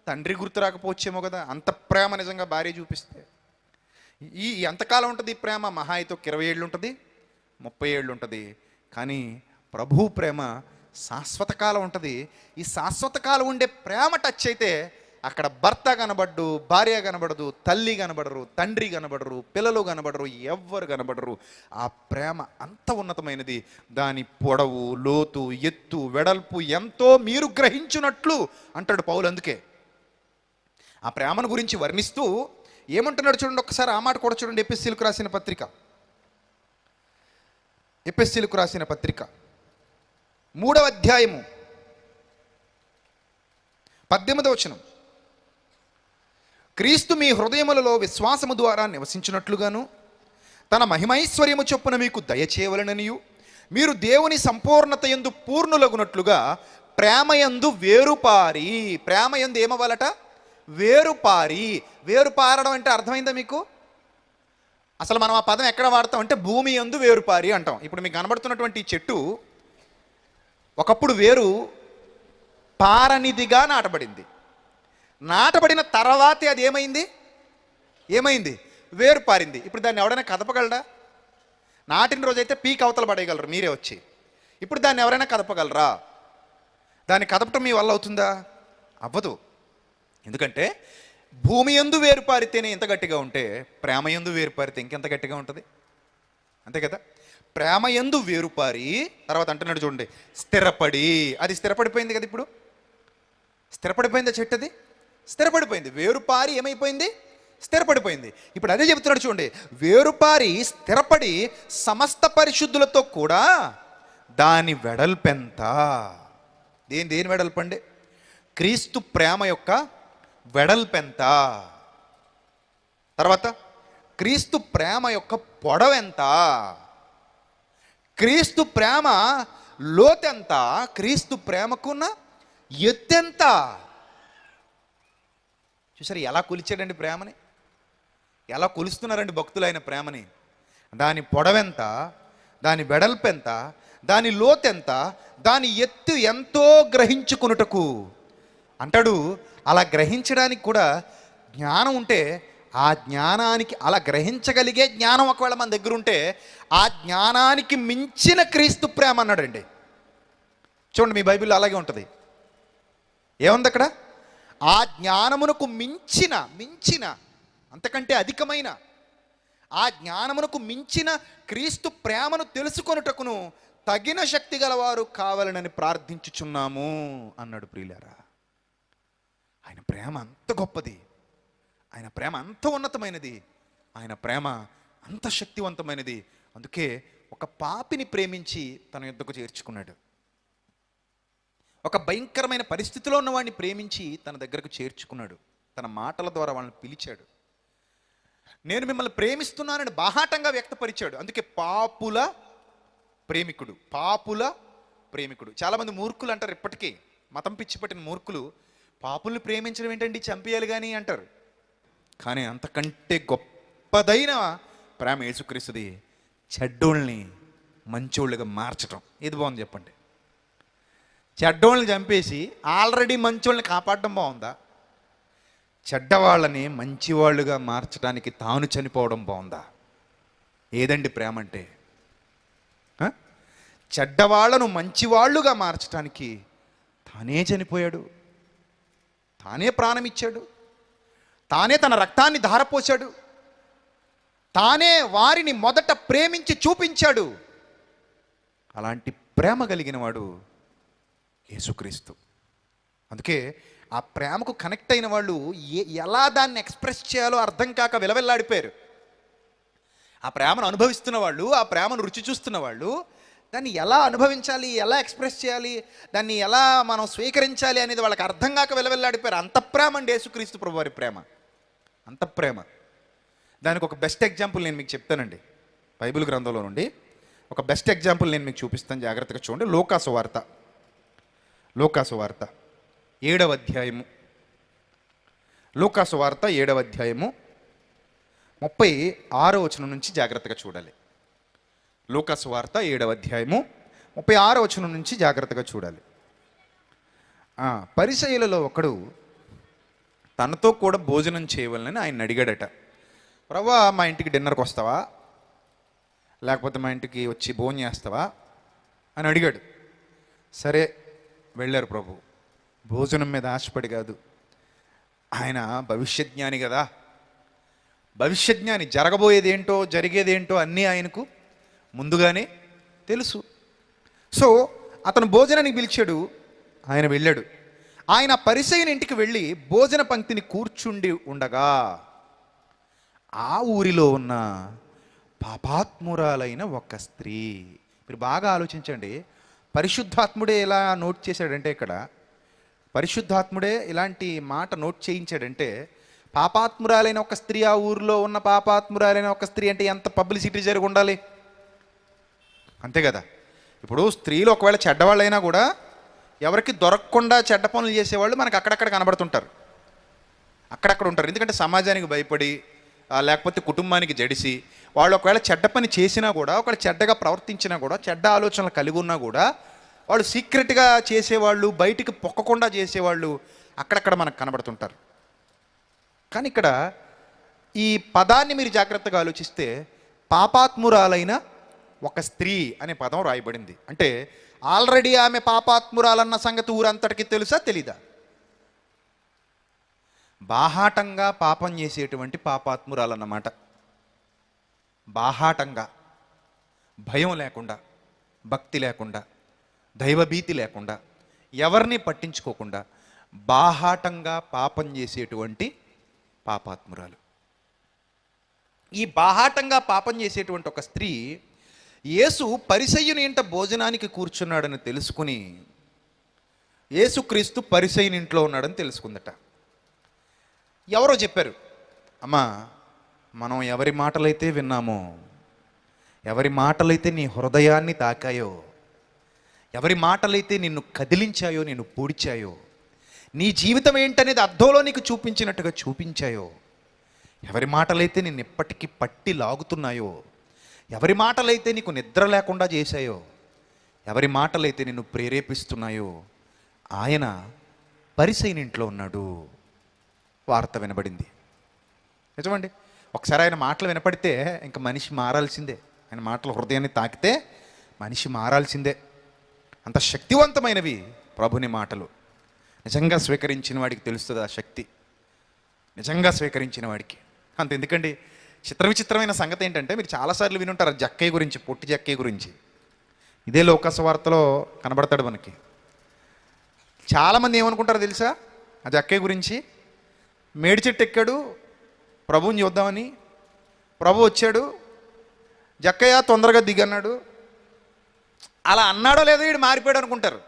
తండ్రి గుర్తు రాకపోవచ్చేమో కదా, అంత ప్రేమ నిజంగా భార్య చూపిస్తే. ఈ ఎంతకాలం ఉంటుంది ఈ ప్రేమ? మహా అయితే ఒక 20 ఏళ్ళు ఉంటుంది, 30 ఏళ్ళు ఉంటుంది. కానీ ప్రభు ప్రేమ శాశ్వత కాలం ఉంటుంది. ఈ శాశ్వత కాలం ఉండే ప్రేమ టచ్ అయితే అక్కడ భర్త కనబడ్డు, భార్య కనబడదు, తల్లి కనబడరు, తండ్రి కనబడరు, పిల్లలు కనబడరు, ఎవ్వరు కనబడరు. ఆ ప్రేమ అంత ఉన్నతమైనది. దాని పొడవు, లోతు, ఎత్తు, వెడల్పు ఎంతో మీరు గ్రహించున్నట్లు అంటాడు పౌలు. అందుకే ఆ ప్రేమను గురించి వర్ణిస్తూ ఏమంటున్నాడు చూడండి ఒకసారి. ఆ మాట కూడా చూడండి. ఎఫెసీయులకు రాసిన పత్రిక, ఎఫెసీయులకు రాసిన పత్రిక 3వ అధ్యాయము 18వ వచనం. క్రీస్తు మీ హృదయములలో విశ్వాసము ద్వారా నివసించినట్లుగాను తన మహిమైశ్వర్యము చొప్పున మీకు దయచేయవలననియు మీరు దేవుని సంపూర్ణత యందు పూర్ణులగునట్లుగా ప్రేమయందు వేరుపారి. ప్రేమయందు ఏమవ్వాలట? వేరుపారి. వేరుపారడం అంటే అర్థమైందా మీకు? అసలు మనం ఆ పదం ఎక్కడ వాడతాం అంటే భూమి యందు వేరుపారి అంటాం. ఇప్పుడు మీకు కనబడుతున్నటువంటి ఈ చెట్టు ఒకప్పుడు వేరు పారనిదిగా నాటబడింది. నాటబడిన తర్వాతే అది ఏమైంది? వేరు పారింది. ఇప్పుడు దాన్ని ఎవడైనా కదపగలరా? నాటిన రోజైతే పీక్ అవతల పడేయగలరు మీరే వచ్చి. ఇప్పుడు దాన్ని ఎవరైనా కదపగలరా? దాన్ని కదపటం మీ వల్ల అవుతుందా? అవ్వదు. ఎందుకంటే భూమి యందు వేరుపారితేనే ఎంత గట్టిగా ఉంటే ప్రేమ యందు వేరుపారితే ఇంకెంత గట్టిగా ఉంటుంది. అంతే కదా? ప్రేమ యందు వేరుపారి తర్వాత అంటున్నాడు చూడండి, స్థిరపడి. అది స్థిరపడిపోయింది కదా. ఇప్పుడు స్థిరపడిపోయిందా చెట్టు? అది స్థిరపడిపోయింది. వేరుపారి ఏమైపోయింది? స్థిరపడిపోయింది. ఇప్పుడు అదే చెబుతున్నాడు చూడండి. వేరుపారి స్థిరపడి సమస్త పరిశుద్ధులతో కూడా దాని వెడల్పెంత. దేని వెడల్పండి? క్రీస్తు ప్రేమ యొక్క వెడల్పెంత. తర్వాత క్రీస్తు ప్రేమ యొక్క పొడవెంత, క్రీస్తు ప్రేమ లోతెంత, క్రీస్తు ప్రేమకున్న ఎత్తెంత. చూసారు ఎలా కొలిచాడండి ప్రేమని? ఎలా కొలుస్తున్నారండి భక్తులైన ప్రేమని? దాని పొడవెంత, దాని వెడల్పెంత, దాని లోతెంత, దాని ఎత్తు ఎంతో గ్రహించుకొనుటకు అంటాడు. అలా గ్రహించడానికి కూడా జ్ఞానం ఉంటే, ఆ జ్ఞానానికి అలా గ్రహించగలిగే జ్ఞానం ఒకవేళ మన దగ్గర ఉంటే ఆ జ్ఞానానికి మించిన క్రీస్తు ప్రేమ అన్నాడండి. చూడండి మీ బైబిల్లో అలాగే ఉంటుంది. ఏముంది అక్కడ? ఆ జ్ఞానమునకు మించిన అంతకంటే అధికమైన, ఆ జ్ఞానమునకు మించిన క్రీస్తు ప్రేమను తెలుసుకొనుటకును తగిన శక్తి గలవారు కావాలని ప్రార్థించుచున్నాము అన్నాడు. ప్రియులారా, ఆయన ప్రేమ అంత గొప్పది, ఆయన ప్రేమ అంత ఉన్నతమైనది, ఆయన ప్రేమ అంత శక్తివంతమైనది. అందుకే ఒక పాపిని ప్రేమించి తన యొద్దకు చేర్చుకున్నాడు. ఒక భయంకరమైన పరిస్థితిలో ఉన్నవాడిని ప్రేమించి తన దగ్గరకు చేర్చుకున్నాడు. తన మాటల ద్వారా వాళ్ళని పిలిచాడు. నేను మిమ్మల్ని ప్రేమిస్తున్నానని బాహాటంగా వ్యక్తపరిచాడు. అందుకే పాపుల ప్రేమికుడు. చాలామంది మూర్ఖులు అంటారు ఇప్పటికీ, మతం పిచ్చి పట్టిన మూర్ఖులు, పాపుల్ని ప్రేమించడం ఏంటండి, చంపేయాలి కానీ అంటారు. కానీ అంతకంటే గొప్పదైన ప్రేమ యేసుక్రీస్తుది. చెడ్డోళ్ళని మంచోళ్ళుగా మార్చడం. ఏది బాగుంది చెప్పండి? చెడ్డోళ్ళని చంపేసి ఆల్రెడీ మంచోళ్ళని కాపాడడం బాగుందా? చెడ్డవాళ్ళని మంచివాళ్ళుగా మార్చడానికి తాను చనిపోవడం బాగుందా? ఏదండి ప్రేమ అంటే? చెడ్డవాళ్లను మంచివాళ్ళుగా మార్చడానికి తానే చనిపోయాడు, తానే ప్రాణం ఇచ్చాడు, తానే తన రక్తాన్ని ధారపోశాడు, తానే వారిని మొదట ప్రేమించి చూపించాడు. అలాంటి ప్రేమ కలిగిన వాడు యేసుక్రీస్తు. అందుకే ఆ ప్రేమకు కనెక్ట్ అయిన వాళ్ళు ఎలా దాన్ని ఎక్స్ప్రెస్ చేయాలో అర్థం కాక విలవిల్లాడిపోయారు. ఆ ప్రేమను అనుభవిస్తున్న వాళ్ళు, ఆ ప్రేమను రుచి చూస్తున్న వాళ్ళు దాన్ని ఎలా అనుభవించాలి, ఎలా ఎక్స్ప్రెస్ చేయాలి, దాన్ని ఎలా మనం స్వీకరించాలి అనేది వాళ్ళకి అర్థం కాక విలవిల్లాడిపోయారు. అంత ప్రేమ అండి యేసుక్రీస్తు ప్రభు వారి ప్రేమ, అంత ప్రేమ. దానికి ఒక బెస్ట్ ఎగ్జాంపుల్ నేను మీకు చెప్తానండి. బైబిల్ గ్రంథంలో నుండి ఒక బెస్ట్ ఎగ్జాంపుల్ నేను మీకు చూపిస్తాను, జాగ్రత్తగా చూడండి. లూకాసు వార్త 7వ అధ్యాయము. లూకాసు వార్త 7వ అధ్యాయము 36వ వచనం నుంచి జాగ్రత్తగా చూడాలి. లూకాసు వార్త 7వ అధ్యాయము 36వ వచనం నుంచి జాగ్రత్తగా చూడాలి. పరిసయ్యులలో ఒకడు తనతో కూడా భోజనం చేయవాలని ఆయన అడిగాడట. ప్రభువా, మా ఇంటికి డిన్నర్కి వస్తావా, లేకపోతే మా ఇంటికి వచ్చి భోజనం చేస్తావా అని అడిగాడు. సరే వెళ్ళారు ప్రభు. భోజనం మీద ఆశపడి కాదు, ఆయన భవిష్యజ్ఞాని కదా, భవిష్యజ్ఞాని, జరగబోయేది ఏంటో జరిగేదేంటో అన్నీ ఆయనకు ముందుగానే తెలుసు. సో అతను భోజనానికి పిలిచాడు, ఆయన వెళ్ళాడు. ఆయన పరిసయ్యుని ఇంటికి వెళ్ళి భోజన పంక్తిని కూర్చుండి ఉండగా ఆ ఊరిలో ఉన్న పాపాత్మురాలైన ఒక స్త్రీ. మీరు బాగా ఆలోచించండి, పరిశుద్ధాత్ముడే ఎలా నోట్ చేశాడంటే, ఇక్కడ పరిశుద్ధాత్ముడే ఇలాంటి మాట నోట్ చేయించాడంటే, పాపాత్మురాలైన ఒక స్త్రీ, ఆ ఊరిలో ఉన్న పాపాత్మురాలైన ఒక స్త్రీ అంటే ఎంత పబ్లిసిటీ జరిగి ఉండాలి, అంతే కదా. ఇప్పుడు స్త్రీలు ఒకవేళ చెడ్డవాళ్ళైనా కూడా ఎవరికి దొరకకుండా చెడ్డ పనులు చేసేవాళ్ళు మనకు అక్కడక్కడ కనబడుతుంటారు, అక్కడక్కడ ఉంటారు. ఎందుకంటే సమాజానికి భయపడి, లేకపోతే కుటుంబానికి జడిసి, వాళ్ళు ఒకవేళ చెడ్డ పని చేసినా కూడా, ఒకవేళ చెడ్డగా ప్రవర్తించినా కూడా, చెడ్డ ఆలోచనలు కలిగి ఉన్నా కూడా, వాళ్ళు సీక్రెట్గా చేసేవాళ్ళు, బయటికి పొక్కకుండా చేసేవాళ్ళు అక్కడక్కడ మనకు కనబడుతుంటారు. కానీ ఇక్కడ ఈ పదాన్ని మీరు జాగ్రత్తగా ఆలోచిస్తే పాపాత్మురాలైన ఒక స్త్రీ అనే పదం రాయబడింది. అంటే ఆల్రెడీ ఆమె పాపాత్మురాలన్న సంగతి ఊరంతటికి తెలుసా, తెలీదా? బాహాటంగా పాపం చేసేటువంటి పాపాత్మురాలన్నమాట. బాహాటంగా, భయం లేకుండా, భక్తి లేకుండా, దైవభీతి లేకుండా, ఎవరిని పట్టించుకోకుండా బాహాటంగా పాపం చేసేటువంటి పాపాత్మురాలు. ఈ బాహాటంగా పాపం చేసేటువంటి ఒక స్త్రీ యేసు పరిసయ్యుని ఇంట భోజనానికి కూర్చున్నాడని తెలుసుకుని, యేసుక్రీస్తు పరిసయ్యుని ఇంట్లో ఉన్నాడని తెలుసుకుందట. ఎవరో చెప్పారు, అమ్మా, మనం ఎవరి మాటలైతే విన్నామో, ఎవరి మాటలైతే నీ హృదయాన్ని తాకాయో, ఎవరి మాటలైతే నిన్ను కదిలించాయో, నిన్ను పూడ్చాయో, నీ జీవితం ఏంటనేది అద్దంలో నీకు చూపించినట్టుగా చూపించాయో, ఎవరి మాటలైతే నిన్ను ఎప్పటికీ పట్టి లాగుతున్నాయో, ఎవరి మాటలైతే నీకు నిద్ర లేకుండా చేశాయో, ఎవరి మాటలైతే నిన్ను ప్రేరేపిస్తున్నాయో, ఆయన పరిసయ్యుని ఇంట్లో ఉన్నాడు. వార్త వినబడింది. నిజమండి, ఒకసారి ఆయన మాటలు వినపడితే ఇంకా మనిషి మారాల్సిందే. ఆయన మాటలు హృదయాన్ని తాకితే మనిషి మారాల్సిందే. అంత శక్తివంతమైనవి ప్రభుని మాటలు. నిజంగా స్వీకరించిన వాడికి తెలుస్తుంది ఆ శక్తి, నిజంగా స్వీకరించిన వాడికి. అంత ఎందుకండి, చిత్ర విచిత్రమైన సంగతి ఏంటంటే, మీరు చాలాసార్లు వినుంటారు జక్కయ్య గురించి, పొట్టి జక్కయ్య గురించి. ఇదే లోకాసు వార్తలో కనబడతాడు మనకి. చాలామంది ఏమనుకుంటారో తెలుసా ఆ జక్కయ్య గురించి? మేడి చెట్టు ఎక్కాడు ప్రభువుని చూద్దామని, ప్రభు వచ్చాడు, జక్కయ్య తొందరగా దిగన్నాడు. అలా అన్నాడో లేదో వీడు మారిపోయాడు అనుకుంటారు.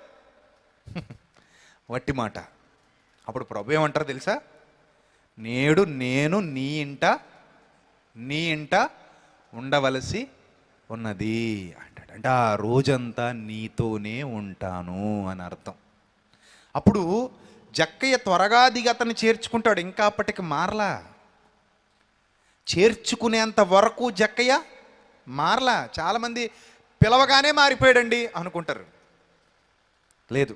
వట్టి మాట. అప్పుడు ప్రభు ఏమంటారు తెలుసా? నేడు నేను నీ ఇంట ఉండవలసి ఉన్నది అంటాడు. అంటే ఆ రోజంతా నీతోనే ఉంటాను అని అర్థం. అప్పుడు జక్కయ్య త్వరగా దిగి అతన్ని చేర్చుకుంటాడు. ఇంకా అప్పటికి మారలా, చేర్చుకునేంత వరకు జక్కయ్య మారలా. చాలామంది పిలవగానే మారిపోయాడండి అనుకుంటారు. లేదు,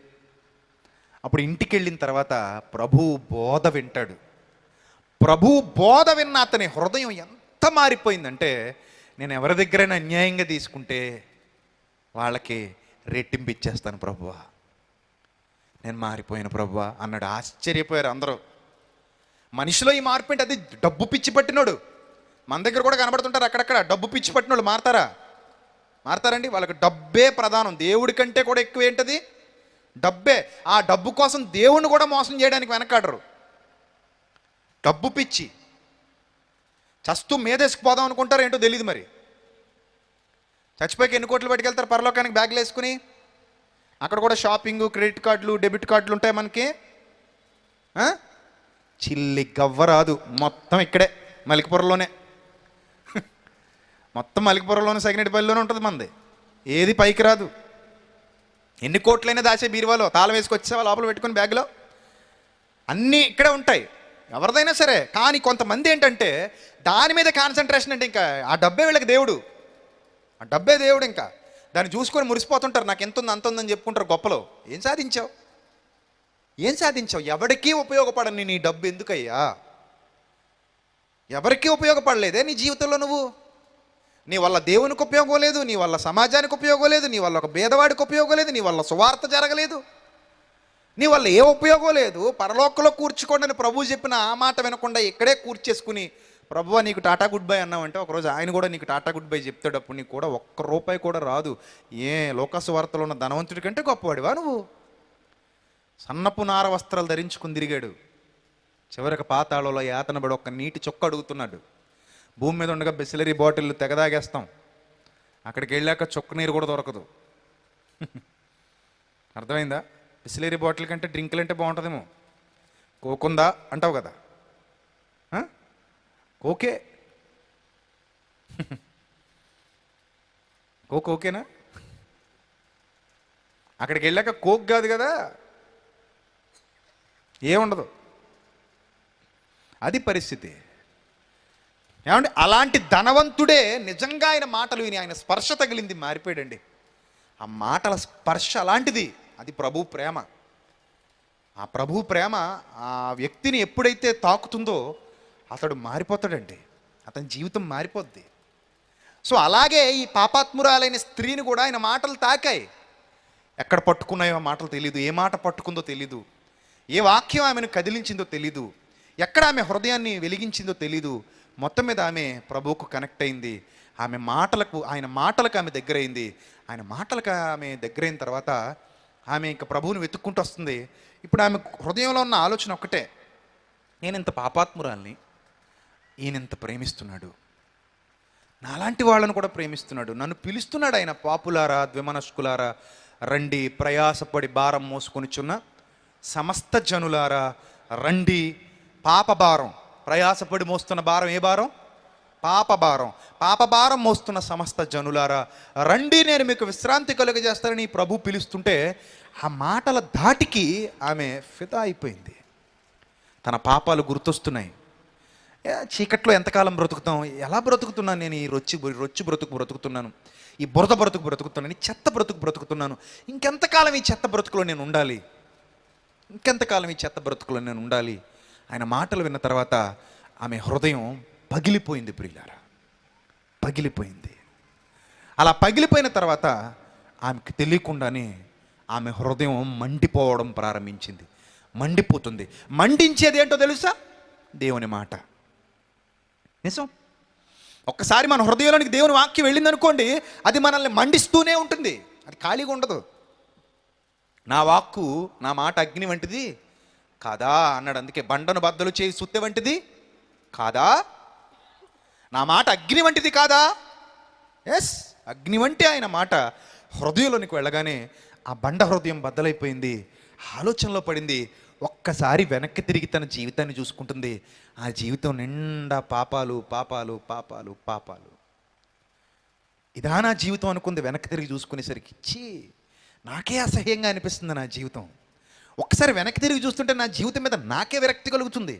అప్పుడు ఇంటికి వెళ్ళిన తర్వాత ప్రభు బోధ వింటాడు. ప్రభు బోధ విన్న అతని హృదయం ఎంత మారిపోయిందంటే, నేను ఎవరి దగ్గరైనా అన్యాయంగా తీసుకుంటే వాళ్ళకి రెట్టింపు ఇచ్చేస్తాను ప్రభువా, నేను మారిపోయాను ప్రభువా అన్నాడు. ఆశ్చర్యపోయారు అందరూ. మనిషిలో ఈ మార్పు ఏంటి? అది డబ్బు పిచ్చి పట్టినోడు. మన దగ్గర కూడా కనబడుతుంటారు అక్కడక్కడ. డబ్బు పిచ్చి పట్టినోళ్ళు మారతారండి. వాళ్ళకి డబ్బే ప్రధానం. దేవుడి కంటే కూడా ఎక్కువ ఏంటది? డబ్బే. ఆ డబ్బు కోసం దేవుణ్ణి కూడా మోసం చేయడానికి వెనకాడరు. డబ్బు పిచ్చి. చస్తూ మేదేసుకుపోదాం అనుకుంటారు, ఏంటో తెలియదు మరి. చచ్చిపోయాక ఎన్ని కోట్లు పట్టుకెళ్తారు పరలోకానికి బ్యాగ్లు వేసుకుని? అక్కడ కూడా షాపింగ్, క్రెడిట్ కార్డులు, డెబిట్ కార్డులు ఉంటాయి మనకి. చిల్లి గవ్వ రాదు, మొత్తం ఇక్కడే మలికిపురంలోనే. మొత్తం మలికిపురంలోనే, సగినెటిపల్లిలోనే ఉంటుంది మనది. ఏది పైకి రాదు. ఎన్ని కోట్లైనా దాచే బీరువాలో తాళం వేసుకొచ్చేవా లోపల పెట్టుకుని బ్యాగ్లో? అన్నీ ఇక్కడే ఉంటాయి, ఎవరిదైనా సరే. కానీ కొంతమంది ఏంటంటే దాని మీద కాన్సన్ట్రేషన్. అంటే ఇంకా ఆ డబ్బే వీళ్ళకి దేవుడు, ఆ డబ్బే దేవుడు. ఇంకా దాన్ని చూసుకొని మురిసిపోతుంటారు. నాకు ఎంత ఉంది అంత ఉందని చెప్పుకుంటారు గొప్పలో. ఏం సాధించావు? ఏం సాధించావు? ఎవరికీ ఉపయోగపడని నీ డబ్బు ఎందుకయ్యా? ఎవరికీ ఉపయోగపడలేదే నీ జీవితంలో నువ్వు? నీ వల్ల దేవునికి ఉపయోగం లేదు, నీ వల్ల సమాజానికి ఉపయోగం లేదు, నీ వల్ల ఒక భేదవాడికి ఉపయోగం లేదు, నీ వల్ల సువార్త జరగలేదు, నీ వల్ల ఏ ఉపయోగం లేదు. పరలోకంలో కూర్చుకోండి అని ప్రభువు చెప్పిన ఆ మాట వినకుండా ఇక్కడే కూర్చేసుకుని ప్రభువా నీకు టాటా గుడ్ బై అన్నావంటే ఒకరోజు ఆయన కూడా నీకు టాటా గుడ్ బై చెప్తాడు. అప్పుడు నీకు కూడా ఒక్క రూపాయి కూడా రాదు. లోకసు వార్తలో ఉన్న ధనవంతుడి కంటే గొప్పవాడివా నువ్వు? సన్నపు నార వస్త్రాలు ధరించుకుని తిరిగాడు. చివరికి పాతాళంలో యాతనబడి ఒక్క నీటి చొక్క అడుగుతున్నాడు. భూమి మీద ఉండగా బిస్లరీ బాటిల్ తెగదాగేస్తాం, అక్కడికి వెళ్ళాక చొక్క నీరు కూడా దొరకదు. అర్థమైందా? బిస్లరీ బాటిల్ కంటే డ్రింకులు అంటే బాగుంటుందేమో. కోకుందా అంటావు కదా, కోకే కోక్ ఓకేనా? అక్కడికి వెళ్ళాక కోక్ కాదు కదా, ఏముండదు. అది పరిస్థితి. ఏమంటే అలాంటి ధనవంతుడే నిజంగా ఆయన మాటలు విని ఆయన స్పర్శ తగిలింది, మారిపోయాడండి. ఆ మాటల స్పర్శ అలాంటిది. అది ప్రభు ప్రేమ. ఆ ప్రభు ప్రేమ ఆ వ్యక్తిని ఎప్పుడైతే తాకుతుందో అతడు మారిపోతాడండి, అతని జీవితం మారిపోద్ది. సో అలాగే ఈ పాపాత్మురాలైన స్త్రీని కూడా ఆయన మాటలు తాకాయి. ఎక్కడ పట్టుకున్నాయో ఆ మాటలు తెలీదు, ఏ మాట పట్టుకుందో తెలీదు, ఏ వాక్యం ఆమెను కదిలించిందో తెలీదు, ఎక్కడ ఆమె హృదయాన్ని వెలిగించిందో తెలీదు. మొత్తం మీద ఆమె ప్రభువుకు కనెక్ట్ అయింది. ఆయన మాటలకు ఆమె దగ్గరైంది. ఆయన మాటలకు ఆమె దగ్గరైన తర్వాత ఆమె ఇంకా ప్రభువుని వెతుక్కుంటూ వస్తుంది. ఇప్పుడు ఆమె హృదయంలో ఉన్న ఆలోచన ఒక్కటే, నేను ఇంత పాపాత్మురాల్ని, ఈయనంత ప్రేమిస్తున్నాడు, నాలాంటి వాళ్ళను కూడా ప్రేమిస్తున్నాడు, నన్ను పిలుస్తున్నాడు ఆయన. పాపులారా ద్విమనస్కులారా రండి, ప్రయాసపడి భారం మోసుకొనిచున్న సమస్త జనులారా రండి. పాప భారం, ప్రయాసపడి మోస్తున్న భారం, ఏ భారం? పాప భారం. పాప భారం మోస్తున్న సమస్త జనులారా రండి, నేను మీకు విశ్రాంతి కలుగజేస్తానని ప్రభు పిలుస్తుంటే ఆ మాటల ధాటికి ఆమె ఫిదా అయిపోయింది. తన పాపాలు గుర్తొస్తున్నాయి. చీకట్లో ఎంతకాలం బ్రతుకుతాం? ఎలా బ్రతుకుతున్నాను నేను? ఈ రొచ్చి బ్రతుకుతున్నాను, ఈ బురద బ్రతుకుతున్నాను, ఈ చెత్త బ్రతుకుతున్నాను. ఇంకెంతకాలం ఈ చెత్త బ్రతుకులో నేను ఉండాలి? ఆయన మాటలు విన్న తర్వాత ఆమె హృదయం పగిలిపోయింది ప్రియులారా, పగిలిపోయింది. అలా పగిలిపోయిన తర్వాత ఆమెకు తెలియకుండానే ఆమె హృదయం మండిపోవడం ప్రారంభించింది. మండిపోతుంది. మండించేది ఏంటో తెలుసా? దేవుని మాట. నిజం. ఒక్కసారి మన హృదయంలోనికి దేవుని వాక్యం వెళ్ళిందనుకోండి, అది మనల్ని మండిస్తూనే ఉంటుంది, అది ఖాళీగా ఉండదు. నా వాక్కు, నా మాట అగ్ని వంటిది కాదా అన్నాడు. అందుకే బండను బద్దలు చేయి సుత్తె వంటిది కాదా? నా మాట అగ్ని వంటిది కాదా? ఎస్, అగ్ని వంటి ఆయన మాట హృదయంలోనికి వెళ్ళగానే ఆ బండ హృదయం బద్దలైపోయింది, ఆలోచనలో పడింది. ఒక్కసారి వెనక్కి తిరిగి తన జీవితాన్ని చూసుకుంటుంది. ఆ జీవితం నిండా పాపాలు పాపాలు పాపాలు పాపాలు. ఇదా నా జీవితం అనుకుంది. వెనక్కి తిరిగి చూసుకునేసరికి నాకే అసహ్యంగా అనిపిస్తుంది నా జీవితం. ఒక్కసారి వెనక్కి తిరిగి చూస్తుంటే నా జీవితం మీద నాకే విరక్తి కలుగుతుంది.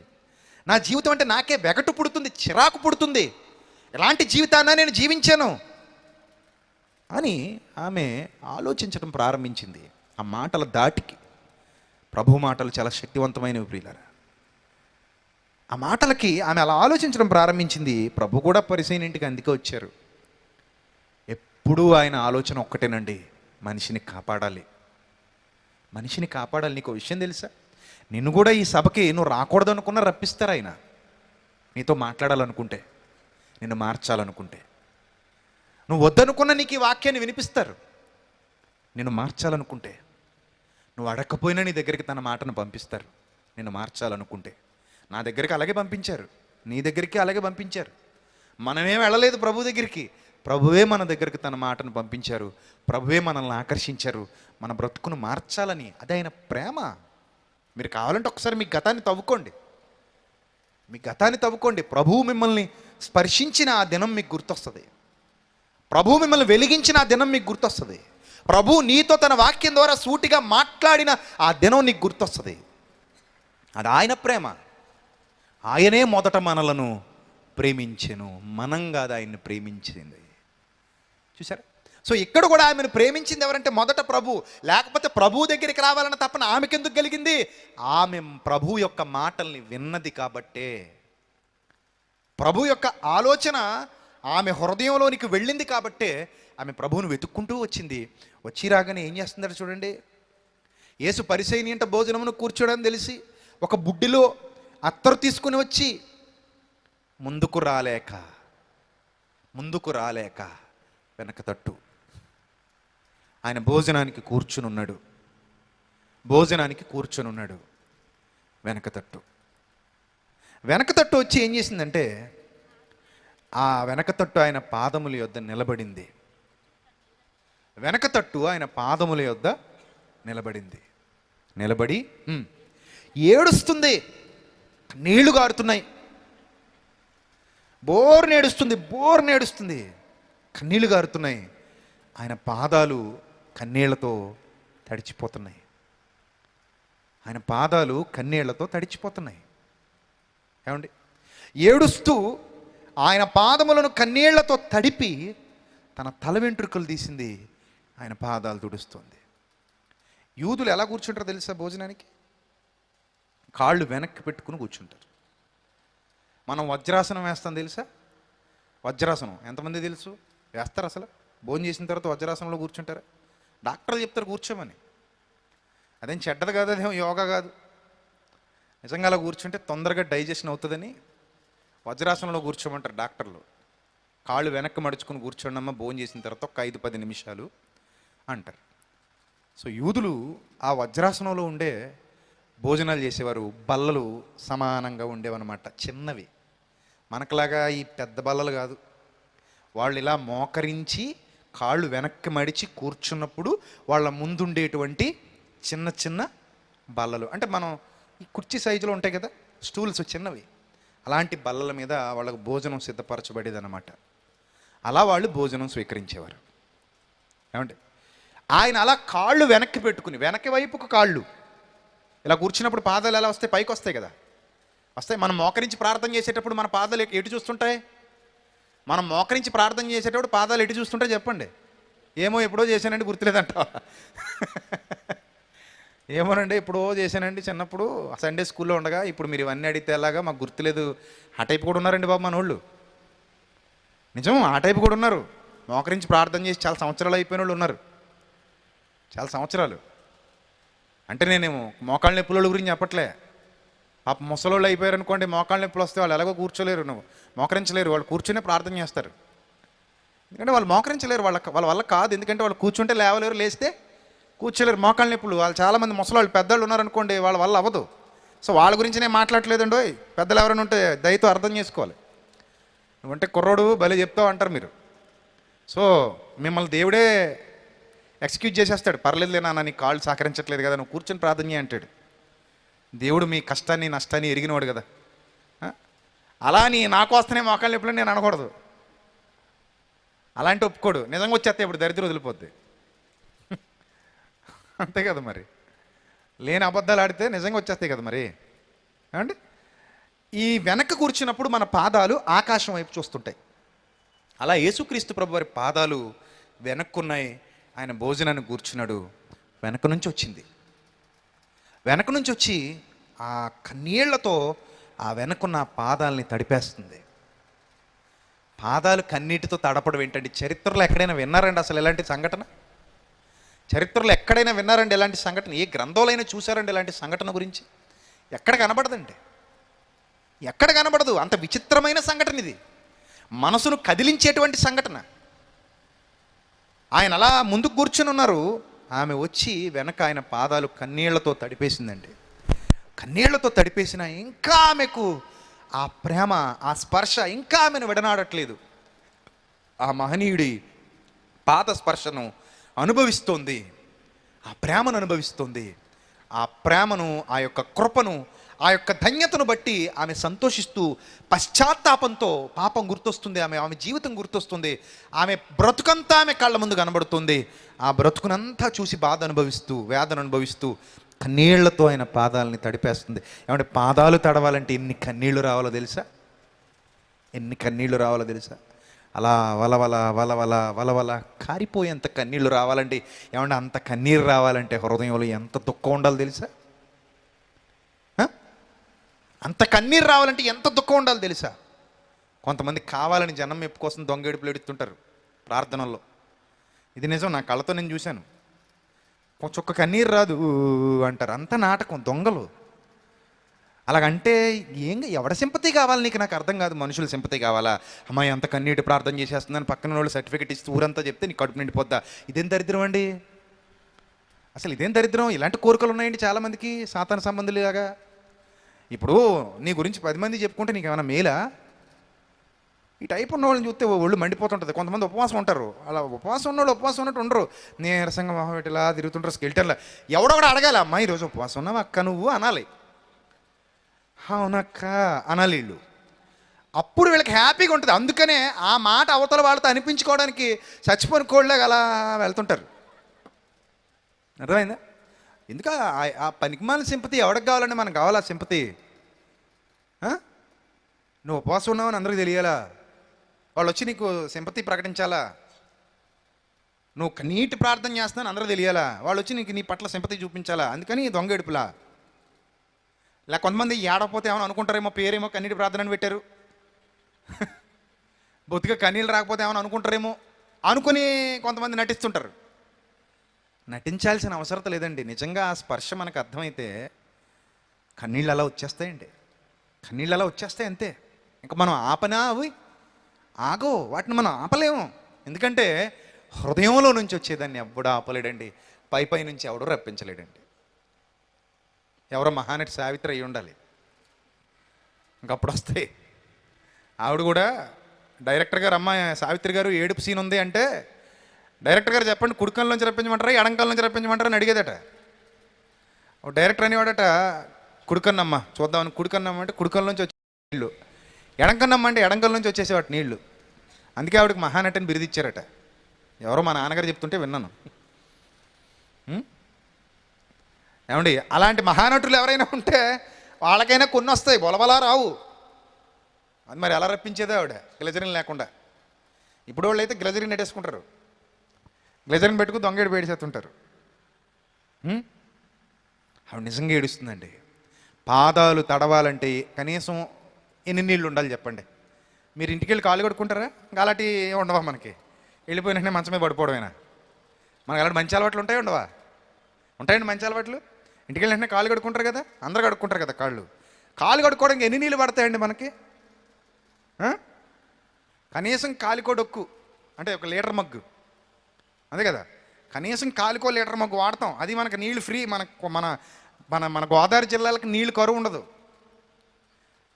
నా జీవితం అంటే నాకే వెగటు పుడుతుంది, చిరాకు పుడుతుంది. ఎలాంటి జీవితాన్ని నేను జీవించాను అని ఆమె ఆలోచించడం ప్రారంభించింది. ఆ మాటల దాటికి. ప్రభు మాటలు చాలా శక్తివంతమైనవి ప్రియులారా. ఆ మాటలకి ఆమె అలా ఆలోచించడం ప్రారంభించింది. ప్రభు కూడా పరిసయ్యుని ఇంటికి అందుకే వచ్చారు. ఎప్పుడూ ఆయన ఆలోచన ఒక్కటేనండి, మనిషిని కాపాడాలి, మనిషిని కాపాడాలి. నీకు విషయం తెలుసా? నిన్ను కూడా ఈ సభకి నువ్వు రాకూడదు అనుకున్నా రప్పిస్తారు ఆయన. నీతో మాట్లాడాలనుకుంటే, నిన్ను మార్చాలనుకుంటే. నువ్వు వద్దనుకున్న నీకు ఈ వాక్యాన్ని వినిపిస్తారు. నిన్ను మార్చాలనుకుంటే, నువ్వు అడగకపోయినా నీ దగ్గరికి తన మాటను పంపిస్తారు. నిన్ను మార్చాలనుకుంటే. నా దగ్గరికి అలాగే పంపించారు, నీ దగ్గరికి అలాగే పంపించారు. మనమేం వెళ్ళలేదు ప్రభు దగ్గరికి, ప్రభువే మన దగ్గరికి తన మాటను పంపించారు. ప్రభువే మనల్ని ఆకర్షించారు, మన బ్రతుకును మార్చాలని. అది ఆయన ప్రేమ. మీరు కావాలంటే ఒకసారి మీ గతాన్ని తవ్వుకోండి. ప్రభువు మిమ్మల్ని స్పర్శించిన ఆ దినం మీకు గుర్తొస్తుంది. ప్రభువు మిమ్మల్ని వెలిగించిన ఆ దినం మీకు గుర్తొస్తుంది. ప్రభువు నీతో తన వాక్యం ద్వారా సూటిగా మాట్లాడిన ఆ దినం నీకు గుర్తొస్తుంది. అది ఆయన ప్రేమ. ఆయనే మొదట మనలను ప్రేమించెను, మనం కాదు ఆయన్ని ప్రేమించింది. చూసారా? సో ఇక్కడ కూడా ఆమెను ప్రేమించింది ఎవరంటే మొదట ప్రభు, లేకపోతే ప్రభు దగ్గరికి రావాలన్న తప్పన ఆమెకెందుకు కలిగింది? ఆమె ప్రభు యొక్క మాటల్ని విన్నది కాబట్టే. ప్రభు యొక్క ఆలోచన ఆమె హృదయంలోనికి వెళ్ళింది కాబట్టే ఆమె ప్రభువును వెతుక్కుంటూ వచ్చింది. వచ్చి రాగానే ఏం చేస్తుందట చూడండి. యేసు పరిసయ్యుని ఇంట భోజనమును కూర్చోడని తెలిసి ఒక బుడ్డిలో అత్తరు తీసుకుని వచ్చి ముందుకు రాలేక వెనక తట్టు ఆయన భోజనానికి కూర్చునున్నాడు. వెనక తట్టు వచ్చి ఏం చేసిందంటే ఆ వెనక తట్టు ఆయన పాదముల యొద్ద నిలబడింది. నిలబడి ఏడుస్తుంది. నీళ్లు గారుతున్నాయి. బోర్ని ఏడుస్తుంది. కన్నీళ్లు గారుతున్నాయి. ఆయన పాదాలు కన్నీళ్లతో తడిచిపోతున్నాయి. ఏమండి? ఏడుస్తూ ఆయన పాదములను కన్నీళ్లతో తడిపి తన తల వెంట్రుకలు తీసింది. ఆయన పాదాలు తుడుస్తుంది. యూదులు ఎలా కూర్చుంటారో తెలుసా? భోజనానికి కాళ్ళు వెనక్కి పెట్టుకుని కూర్చుంటారు. మనం వజ్రాసనం వేస్తాం తెలుసా? వజ్రాసనం ఎంతమంది తెలుసు? వేస్తారు అసలు? భోజనం చేసిన తర్వాత వజ్రాసనంలో కూర్చుంటారా? డాక్టర్లు చెప్తారు కూర్చోమని. అదేం చెడ్డది కాదు, అదేం యోగా కాదు. నిజంగా అలా కూర్చుంటే తొందరగా డైజెషన్ అవుతుందని వజ్రాసనంలో కూర్చోమంటారు డాక్టర్లు. కాళ్ళు వెనక్కి మడుచుకుని కూర్చోండమ్మా భోజనం చేసిన తర్వాత ఒక 5-10 నిమిషాలు అంటారు. సో యూదులు ఆ వజ్రాసనంలో ఉండే భోజనాలు చేసేవారు. బల్లలు సమానంగా ఉండేవన్నమాట, చిన్నవి. మనకులాగా ఈ పెద్ద బల్లలు కాదు. వాళ్ళు ఇలా మోకరించి కాళ్ళు వెనక్కి మడిచి కూర్చున్నప్పుడు వాళ్ళ ముందుండేటువంటి చిన్న చిన్న బల్లలు, అంటే మనం ఈ కుర్చీ సైజులో ఉంటాయి కదా స్టూల్స్, చిన్నవి. అలాంటి బల్లల మీద వాళ్ళకు భోజనం సిద్ధపరచబడేది అన్నమాట. అలా వాళ్ళు భోజనం స్వీకరించేవారు. ఏమంటే ఆయన అలా కాళ్ళు వెనక్కి పెట్టుకుని, వెనక్కి వైపుకు కాళ్ళు ఇలా కూర్చున్నప్పుడు పాదాలు ఎలా వస్తాయి? పైకి వస్తాయి కదా, వస్తాయి. మనం మోకరించి ప్రార్థన చేసేటప్పుడు మన పాదాలు ఎటు చూస్తుంటాయి? మనం మోకరించి ప్రార్థన చేసేటప్పుడు పాదాలు ఎటు చూస్తుంటాయి చెప్పండి? ఏమో ఎప్పుడో చేశానండి గుర్తులేదంట. ఏమోనండి ఎప్పుడో చేశానండి చిన్నప్పుడు సండే స్కూల్లో ఉండగా. ఇప్పుడు మీరు ఇవన్నీ అడిగితే ఎలాగా మాకు గుర్తులేదు. ఆ టైపు కూడా ఉన్నారండి బాబు మన వాళ్ళు. నిజం, ఆ టైపు కూడా ఉన్నారు. మోకరించి ప్రార్థన చేసి చాలా సంవత్సరాలు అయిపోయిన వాళ్ళు ఉన్నారు. చాలా సంవత్సరాలు అంటే నేనేమో మోకాళ్ళ నొప్పుల గురించి చెప్పట్లే. పాప ముసలోళ్ళు అయిపోయారు అనుకోండి, మోకాళ్ళ నొప్పులు వస్తే వాళ్ళు ఎలాగో కూర్చోలేరు, మోకరించలేరు. వాళ్ళు కూర్చునే ప్రార్థన చేస్తారు. ఎందుకంటే వాళ్ళు మోకరించలేరు, వాళ్ళ వల్ల కాదు. ఎందుకంటే వాళ్ళు కూర్చుంటే లేవలేరు, లేస్తే కూర్చోలేరు. మోకాళ్ళ నొప్పులు. వాళ్ళు చాలామంది ముసలోళ్ళు పెద్దవాళ్ళు ఉన్నారనుకోండి, వాళ్ళ వల్ల అవ్వదు. సో వాళ్ళ గురించి నేను మాట్లాడలేదండి. పెద్దలు ఎవరైనా ఉంటే దయతో అర్థం చేసుకోవాలి. నువ్వంటే కుర్రోడు భలే చెప్తావు అంటారు మీరు. సో మిమ్మల్ని దేవుడే ఎక్స్క్యూజ్ చేసేస్తాడు. పర్లేదులే నాన్న, నీ కాళ్ళు సహకరించట్లేదు కదా, నువ్వు కూర్చొని ప్రార్థన చేయి అంటాడు. దేవుడు మీ కష్టాన్ని నష్టాన్ని ఎరిగినవాడు కదా. అలా నాకు వస్తేనే మోకాళ్ళు ఎప్పుడు నేను అనకూడదు. అలాంటి ఒప్పుకోడు. నిజంగా వచ్చేస్తే ఇప్పుడు దరిద్రం వదిలిపోద్ది. అంతే కదా మరి. లేని అబద్ధాలు ఆడితే నిజంగా వచ్చేస్తాయి కదా మరి. ఏమండి? ఈ వెనక్కి కూర్చున్నప్పుడు మన పాదాలు ఆకాశం వైపు చూస్తుంటాయి. అలా యేసుక్రీస్తు ప్రభు వారి పాదాలు వెనక్కున్నాయి. ఆయన భోజనాన్ని కూర్చున్నాడు. వెనక నుంచి వచ్చి ఆ కన్నీళ్లతో ఆ వెనకున్న పాదాలని తడిపేస్తుంది. పాదాలు కన్నీటితో తడపడం ఏంటండి? చరిత్రలో ఎక్కడైనా విన్నారండి అసలు ఇలాంటి సంఘటన? చరిత్రలో ఎక్కడైనా విన్నారండి ఇలాంటి సంఘటన? ఏ గ్రంథంలో చూసారండి ఇలాంటి సంఘటన గురించి? ఎక్కడ కనబడదండి, ఎక్కడ కనబడదు. అంత విచిత్రమైన సంఘటన ఇది. మనసును కదిలించేటువంటి సంఘటన. ఆయన అలా ముందుకు కూర్చుని ఉన్నారు. ఆమె వచ్చి వెనక ఆయన పాదాలు కన్నీళ్లతో తడిపేసిందండి. కన్నీళ్లతో తడిపేసిన ఇంకా ఆమెకు ఆ ప్రేమ, ఆ స్పర్శ ఇంకా ఆమెను విడనాడట్లేదు. ఆ మహనీయుడి పాద స్పర్శను అనుభవిస్తోంది. ఆ ప్రేమను అనుభవిస్తోంది. ఆ ప్రేమను, ఆ యొక్క కృపను, ఆ యొక్క ధన్యతను బట్టి ఆమె సంతోషిస్తూ పశ్చాత్తాపంతో, పాపం గుర్తొస్తుంది, ఆమె జీవితం గుర్తొస్తుంది, ఆమె బ్రతుకంతా ఆమె కళ్ళ ముందు కనబడుతుంది. ఆ బ్రతుకునంతా చూసి బాధ అనుభవిస్తూ, వేదన అనుభవిస్తూ కన్నీళ్లతో ఆయన పాదాలని తడిపేస్తుంది. ఏమంటే పాదాలు తడవాలంటే ఎన్ని కన్నీళ్లు రావాలో తెలుసా? అలా వలవల వలవల వలవల కారిపోయేంత కన్నీళ్ళు రావాలంటే, ఏమంటే అంత కన్నీరు రావాలంటే హృదయంలో ఎంత దుఃఖం ఉండాలి తెలుసా? అంత కన్నీరు రావాలంటే ఎంత దుఃఖం ఉండాలి తెలుసా? కొంతమంది కావాలని జనం మెప్పు కోసం దొంగేడుపులు ఎడుతుంటారు ప్రార్థనల్లో. ఇది నిజం, నా కళ్ళతో నేను చూశాను. చుక్క కన్నీరు రాదు అంటారు, అంత నాటకం, దొంగలు. అలాగంటే ఎవడ సింపతి కావాలి నీకు? నాకు అర్థం కాదు. మనుషుల సింపతి కావాలా? అమ్మాయి అంత కన్నీటి ప్రార్థన చేసేస్తుందని పక్కన వాళ్ళు సర్టిఫికెట్ ఇస్తే ఊరంతా చెప్తే నీకు కడుపు నిండిపోద్దా? ఇదేం దరిద్రం అండి? అసలు ఇదేం దరిద్రం? ఇలాంటి కోరికలు ఉన్నాయండి చాలామందికి, సాతాన సంబంధులుగా. ఇప్పుడు నీ గురించి 10 మంది చెప్పుకుంటే నీకు ఏమైనా మేలా? ఈ టైప్ ఉన్న వాళ్ళని చూస్తే ఒళ్ళు మండిపోతుంటుంది. కొంతమంది ఉపవాసం ఉంటారు, అలా ఉపవాసం ఉన్నవాళ్ళు ఉపవాసం ఉన్నట్టు ఉండరు, నీరసంగా మొహం ఇలా తిరుగుతుంటారు స్కెల్టర్లా. ఎవడో కూడా అడగాలి, అమ్మా ఈరోజు ఉపవాసం ఉన్నావు అక్క నువ్వు అనాలి. అవునక్క అనాలి వీళ్ళు. అప్పుడు వీళ్ళకి హ్యాపీగా ఉంటుంది. అందుకనే ఆ మాట అవతల వాళ్ళతో అనిపించుకోవడానికి చచ్చిపోని కోళ్ళగా అలా వెళ్తుంటారు. అర్థమైందా? ఎందుకు ఆ పనికిమాలిన సింపతి ఎవరికి కావాలండి? మనకు కావాలా సింపతి? నువ్వు ఉపవాసం ఉన్నావని అందరికీ తెలియాలా? వాళ్ళు వచ్చి నీకు సింపతి ప్రకటించాలా? నువ్వు నీటి ప్రార్థన చేస్తున్నాను అందరూ తెలియాలా? వాళ్ళు వచ్చి నీకు నీ పట్ల సింపతి చూపించాలా? అందుకని దొంగ ఏడుపులా. లేక కొంతమంది ఏడపోతే ఏమైనా అనుకుంటారేమో, పేరేమో కన్నీటి ప్రార్థన అని పెట్టారు. బొత్తిగా కన్నీళ్ళు రాకపోతే ఏమైనా అనుకుంటారేమో అనుకుని కొంతమంది నటిస్తుంటారు. నటించాల్సిన అవసరం లేదండి. నిజంగా ఆ స్పర్శ మనకు అర్థమైతే కన్నీళ్ళు అలా వచ్చేస్తాయండి. కన్నీళ్ళు అలా వచ్చేస్తాయి అంతే. ఇంకా మనం ఆపనా అవి ఆగో, వాటిని మనం ఆపలేము. ఎందుకంటే హృదయంలో నుంచి వచ్చేదాన్ని ఎవడో ఆపలేడండి. పై నుంచి ఎవడో రప్పించలేడండి. ఎవరో మహానటి సావిత్రి అయి ఉండాలి, ఇంకప్పుడు వస్తాయి. ఆవిడ కూడా డైరెక్టర్ గారు, అమ్మాయి సావిత్రి గారు ఏడుపు సీన్ ఉంది అంటే డైరెక్టర్ గారు చెప్పండి కుడికల్లోంచి రప్పించమంటారా ఎడంకల్లోంచి రప్పించమంటారా అని అడిగేదట. డైరెక్టర్ అనేవాడట, కుడికన్నమ్మ చూద్దామని. కుడికన్నమ్మ అంటే కుడికల్లోంచి వచ్చే నీళ్ళు, ఎడంకన్నమ్మ అంటే ఎడంకల్ నుంచి వచ్చేసేవాట నీళ్ళు. అందుకే ఆవిడకి మహానటిని బిరుదిచ్చారట. ఎవరో మా నాన్నగారు చెప్తుంటే విన్నాను. ఏమండి, అలాంటి మహానటులు ఎవరైనా ఉంటే వాళ్ళకైనా కొన్ని వస్తాయి, బొలబలా రావు. అది మరి ఎలా రప్పించేదే ఆవిడ గ్లెజరిన్ లేకుండా. ఇప్పుడు వాళ్ళు అయితే గ్లెజరిన్ నెట్టేసుకుంటారు, గ్లెజరిన్ పెట్టుకుని దొంగేడు పేడిసేస్తుంటారు. ఆవిడ నిజంగా ఏడుస్తుందండి. పాదాలు తడవాలంటే కనీసం ఎన్ని నీళ్ళు ఉండాలి చెప్పండి? మీరు ఇంటికి వెళ్ళి కాళ్ళు కడుక్కుంటారా? ఇంకా అలాంటి ఉండవా మనకి? వెళ్ళిపోయిన వెంటనే మంచం మీద పడిపోవడమేనా? మనకు అలాంటి మంచి అలవాట్లు ఉంటాయి ఉండవా? ఉంటాయండి మంచి అలవాట్లు. ఇంటికి వెళ్ళిన వెంటనే కాళ్ళు కడుక్కుంటారు కదా, అందరూ కడుక్కుంటారు కదా కాళ్ళు కడుక్కోవడానికి ఎన్ని నీళ్ళు పడతాయండి మనకి? కనీసం కాలికో డొక్కు అంటే 1 లీటర్ మగ్గు, అదే కదా, కనీసం కాలికో లీటర్ మగ్గు వాడతాం. అది మనకు నీళ్ళు ఫ్రీ. మన మన మన గోదావరి జిల్లాలకు నీళ్ళు కరువు ఉండదు.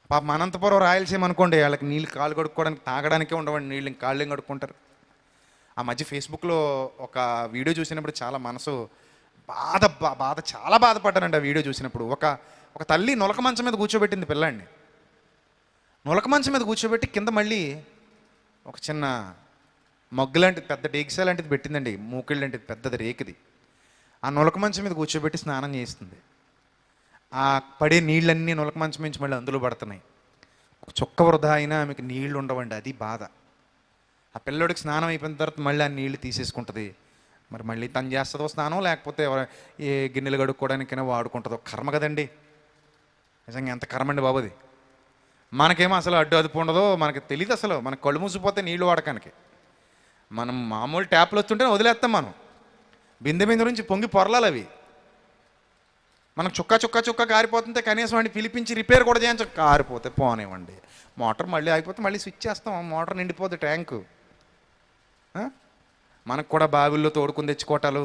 పాప అనంతపురం రాయలసీమ అనుకోండి, వాళ్ళకి నీళ్ళు కాళ్ళు కడుక్కోవడానికి తాగడానికే ఉండవండి నీళ్ళు, ఇంక కాళ్ళు ఏం కడుక్కుంటారు. ఆ మధ్య ఫేస్బుక్లో ఒక వీడియో చూసినప్పుడు చాలా మనసు బాధ చాలా బాధపడ్డానండి. ఆ వీడియో చూసినప్పుడు ఒక తల్లి నులక మంచం మీద కూర్చోబెట్టింది పిల్లాడిని. నులక మంచం మీద కూర్చోబెట్టి కింద మళ్ళీ ఒక చిన్న మగ్గు లాంటిది, పెద్ద డేక్సా లాంటిది పెట్టిందండి, మూకిళ్ళ లాంటిది పెద్దది రేకుది. ఆ నులక మంచం మీద కూర్చోబెట్టి స్నానం చేస్తుంది. ఆ పడే నీళ్ళన్నీ నులక మంచం నుంచి మళ్ళీ అందులో పడుతున్నాయి. ఒక చుక్క వృధా అయినా ఆమెకు నీళ్ళు ఉండవండి, అది బాధ. ఆ పిల్లోడికి స్నానం అయిపోయిన తర్వాత మళ్ళీ ఆ నీళ్లు తీసేసుకుంటుంది. మరి మళ్ళీ తను చేస్తుందో స్నానం, లేకపోతే ఏ గిన్నెలు కడుక్కోవడానికైనా వాడుకుంటుందో. కర్మ కదండి, నిజంగా ఎంత కర్మ అండి బాబుది. మనకేమో అసలు అడ్డు అదుపు ఉండదో, మనకి తెలియదు అసలు. మనకు కళ్ళు మూసిపోతే నీళ్లు వాడకానికి మనం మామూలు ట్యాప్లు వస్తుంటే వదిలేస్తాం. మనం బిందె నుంచి పొంగి పొరలాలి అవి. మనకు చుక్క కారిపోతుంటే కనీసం వాడిని పిలిపించి రిపేర్ కూడా చేయించ, కారిపోతే పోనివ్వండి, మోటార్ మళ్ళీ అయిపోతే మళ్ళీ స్విచ్ చేస్తాం, మోటార్ నిండిపోద్ది ట్యాంకు. మనకు కూడా బావిల్లో తోడుకుని తెచ్చుకోవటాలు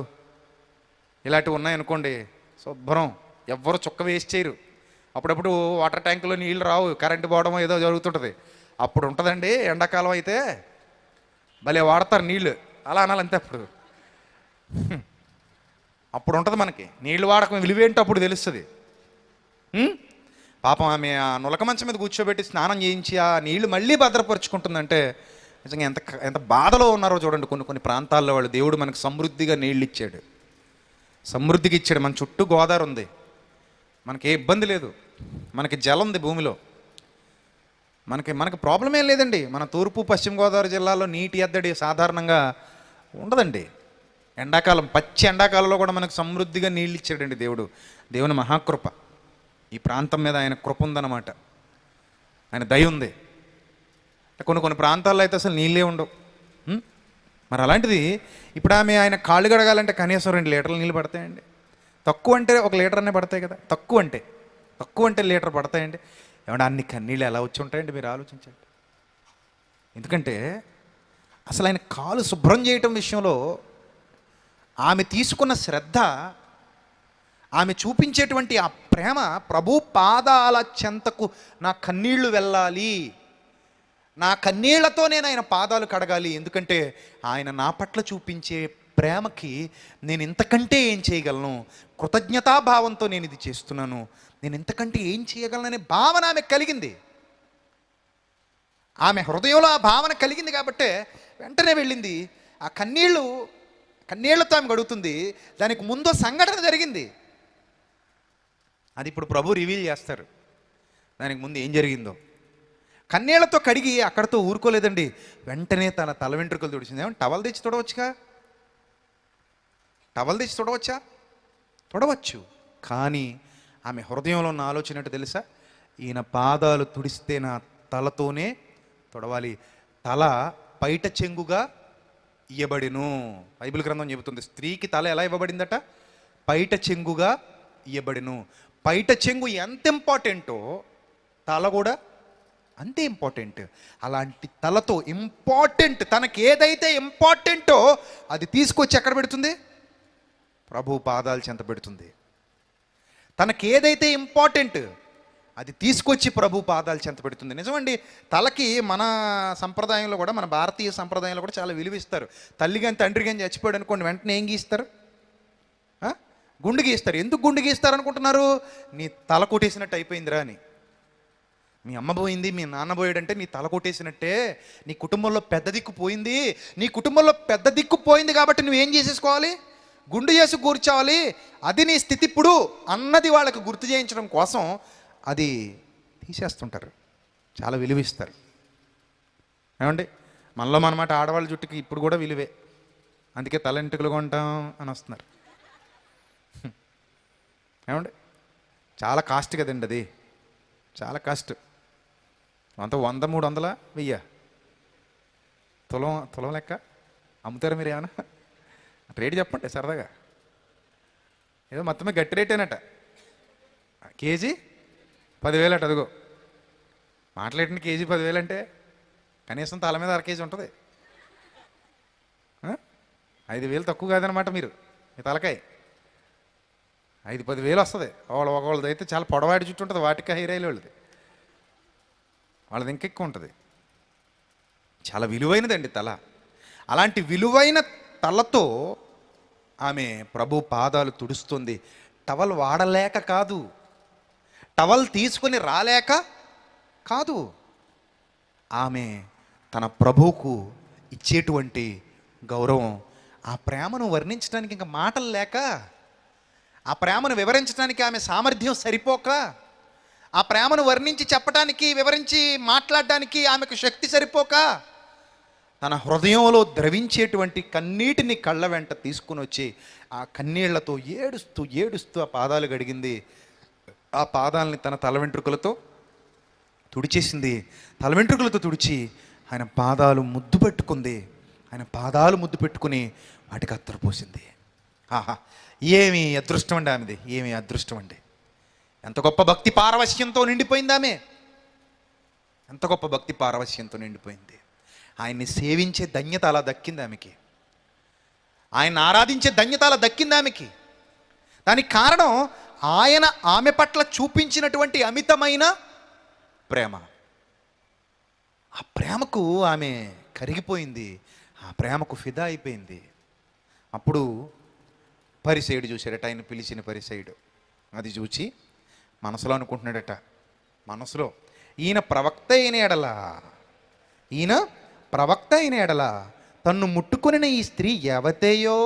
ఇలాంటివి ఉన్నాయనుకోండి, శుభ్రం, ఎవ్వరు చుక్క వేస్ట్ చేయరు. అప్పుడప్పుడు వాటర్ ట్యాంకులో నీళ్ళు రావు, కరెంటు పోవడం ఏదో జరుగుతుంటుంది. అప్పుడు ఉంటుందండి ఎండాకాలం అయితే భలే వాడతారు నీళ్ళు, అలా అనాలంతే. అప్పుడు ఉంటుంది మనకి నీళ్ళు వాడకం విలువేంటో అప్పుడు తెలుస్తుంది. పాపం ఆమె ఆ నులక మంచం మీద కూర్చోబెట్టి స్నానం చేయించి ఆ నీళ్లు మళ్ళీ భద్రపరుచుకుంటుందంటే నిజంగా ఎంత బాధలో ఉన్నారో చూడండి. కొన్ని ప్రాంతాల్లో వాళ్ళు, దేవుడు మనకు సమృద్ధిగా నీళ్ళు ఇచ్చాడు, సమృద్ధిగా ఇచ్చాడు. మన చుట్టూ గోదావరి ఉంది, మనకి ఏ ఇబ్బంది లేదు, మనకి జలం ఉంది భూమిలో. మనకి మనకు ప్రాబ్లం ఏం లేదండి. మన తూర్పు పశ్చిమ గోదావరి జిల్లాలో నీటి ఎద్దడి సాధారణంగా ఉండదండి. ఎండాకాలం, పచ్చి ఎండాకాలంలో కూడా మనకు సమృద్ధిగా నీళ్ళు ఇచ్చాడండి దేవుడు. దేవుని మహాకృప. ఈ ప్రాంతం మీద ఆయన కృప ఉందన్నమాట, ఆయన దయ ఉంది. కొన్ని ప్రాంతాల్లో అయితే అసలు నీళ్ళే ఉండవు. మరి అలాంటిది ఇప్పుడు ఆయన కాళ్ళు గడగాలంటే కనీసం 2 లీటర్లు నీళ్ళు పడతాయండి. తక్కువ అంటే 1 లీటర్ అనే పడతాయి కదా. తక్కువ అంటే లీటర్ పడతాయండి. ఏమన్నా అన్ని కన్నీళ్ళు ఎలా వచ్చి ఉంటాయండి, మీరు ఆలోచించండి. ఎందుకంటే అసలు ఆయన కాలు శుభ్రం చేయటం విషయంలో ఆమె తీసుకున్న శ్రద్ధ, ఆమె చూపించేటువంటి ఆ ప్రేమ, ప్రభు పాదాల చెంతకు నా కన్నీళ్లు వెళ్ళాలి, నా కన్నీళ్లతో నేను ఆయన పాదాలు కడగాలి, ఎందుకంటే ఆయన నా పట్ల చూపించే ప్రేమకి నేను ఇంతకంటే ఏం చేయగలను, కృతజ్ఞతాభావంతో నేను ఇది చేస్తున్నాను, నేను ఇంతకంటే ఏం చేయగలననే భావన ఆమె కలిగింది. ఆమె హృదయంలో ఆ భావన కలిగింది కాబట్టే వెంటనే వెళ్ళింది. ఆ కన్నీళ్లతో ఆమె గడుగుతుంది. దానికి ముందు సంఘటన జరిగింది, అది ఇప్పుడు ప్రభు రివీల్ చేస్తారు. దానికి ముందు ఏం జరిగిందో. కన్నీళ్లతో కడిగి అక్కడతో ఊరుకోలేదండి. వెంటనే తన తల వెంట్రుకలు తుడిచింది. ఏమన్నా టవల్ తెచ్చి తొడవచ్చుగా? టవల్ తెచ్చి తొడవచ్చా? తొడవచ్చు. కానీ ఆమె హృదయంలో ఉన్న ఆలోచన ఏంటో తెలుసా? ఈయన పాదాలు తుడిస్తే నా తలతోనే తొడవాలి. తల పైట చెంగుగా ఇయ్యబడిను. బైబిల్ గ్రంథం చెబుతుంది, స్త్రీకి తల ఎలా ఇవ్వబడిందట? పైట చెంగుగా ఇయ్యబడిను. పైట చెంగు ఎంత ఇంపార్టెంటో తల కూడా అంతే ఇంపార్టెంట్. అలాంటి తలతో ఇంపార్టెంట్, తనకి ఏదైతే ఇంపార్టెంటో అది తీసుకొచ్చి ఎక్కడ పెడుతుంది? ప్రభు పాదాలు చెంత పెడుతుంది. తనకి ఏదైతే ఇంపార్టెంట్ అది తీసుకొచ్చి ప్రభు పాదాలు చెంత పెడుతుంది. నిజమండి, తలకి మన సంప్రదాయంలో కూడా, మన భారతీయ సంప్రదాయంలో కూడా చాలా విలువ ఇస్తారు. తల్లి కానీ తండ్రి కానీ చచ్చిపోయాడు అనుకోండి, వెంటనే ఏం గీస్తారు? గుండు గీస్తారు. ఎందుకు గుండు గీస్తారు అనుకుంటున్నారు? నీ తల కొట్టేసినట్టు అయిపోయిందిరా అని. మీ అమ్మ పోయింది, మీ నాన్న పోయాడంటే నీ తల కొట్టేసినట్టే. నీ కుటుంబంలో పెద్ద దిక్కు పోయింది. నీ కుటుంబంలో పెద్ద దిక్కు పోయింది కాబట్టి నువ్వేం చేసేసుకోవాలి? గుండు చేసి కూర్చోవాలి. అది నీ స్థితి ఇప్పుడు అన్నది వాళ్ళకు గుర్తు చేయించడం కోసం అది తీసేస్తుంటారు. చాలా విలువిస్తారు. ఏమండి, మనలో మనమాట ఆడవాళ్ళ జుట్టుకి ఇప్పుడు కూడా విలువే. అందుకే తల ఎంటుకలు కొంటాం అని వస్తున్నారు. ఏమండి, చాలా కాస్ట్ కదండి అది, చాలా కాస్ట్. అంత 100, 300, 1000 తులం లెక్క అమ్ముతారు. మీరు ఏమన్నా రేటు చెప్పండి సరదాగా. ఏదో మొత్తమే గట్టి రేటేనట. కేజీ 10,000 అట. అదిగో మాట్లాడిన కేజీ 10,000 అంటే కనీసం తల మీద 1/2 కేజీ ఉంటుంది. 5,000 తక్కువ కాదనమాట. మీరు మీ తలకాయ 5-10,000 వస్తుంది. ఒకళ్ళది అయితే చాలా పొడవాటి చుట్టూ ఉంటుంది, వాటికి హైరైలు వాళ్ళది ఇంకెక్కువ ఉంటుంది. చాలా విలువైనదండి తల. అలాంటి విలువైన తలతో ఆమె ప్రభు పాదాలు తుడుస్తుంది. టవల్ వాడలేక కాదు, టవల్ తీసుకొని రాలేక కాదు. ఆమె తన ప్రభువుకు ఇచ్చేటువంటి గౌరవం, ఆ ప్రేమను వర్ణించడానికి ఇంకా మాటలు లేక, ఆ ప్రేమను వివరించడానికి ఆమె సామర్థ్యం సరిపోక, ఆ ప్రేమను వర్ణించి చెప్పడానికి, వివరించి మాట్లాడడానికి ఆమెకు శక్తి సరిపోక, తన హృదయంలో ద్రవించేటువంటి కన్నీటిని కళ్ళ వెంట తీసుకుని వచ్చి ఆ కన్నీళ్లతో ఏడుస్తూ ఆ పాదాలు గడిగింది. ఆ పాదాలని తన తల వెంట్రుకలతో తుడిచేసింది. తల వెంట్రుకలతో తుడిచి ఆయన పాదాలు ముద్దు పెట్టుకుంది. ఆయన పాదాలు ముద్దు పెట్టుకుని వాటికి అత్తరు పోసింది. ఆహా, ఏమి అదృష్టం అండి ఆమెది, ఏమి అదృష్టం అండి. ఎంత గొప్ప భక్తి పారవశ్యంతో నిండిపోయింది ఆమె, ఎంత గొప్ప భక్తి పారవశ్యంతో నిండిపోయింది. ఆయన్ని సేవించే ధన్యత అలా దక్కింది ఆమెకి, ఆయన్ని ఆరాధించే ధన్యత అలా దక్కింది ఆమెకి. దానికి కారణం ఆయన ఆమె పట్ల చూపించినటువంటి అమితమైన ప్రేమ. ఆ ప్రేమకు ఆమె కరిగిపోయింది, ఆ ప్రేమకు ఫిదా అయిపోయింది. అప్పుడు పరిసయుడు చూశాడట, ఆయన పిలిచిన పరిసయుడు. అది చూచి మనసులో అనుకుంటున్నాడట, మనసులో ఈయన ప్రవక్త అయిన ఎడల తన్ను ముట్టుకొనిన ఈ స్త్రీ ఎవతేయో,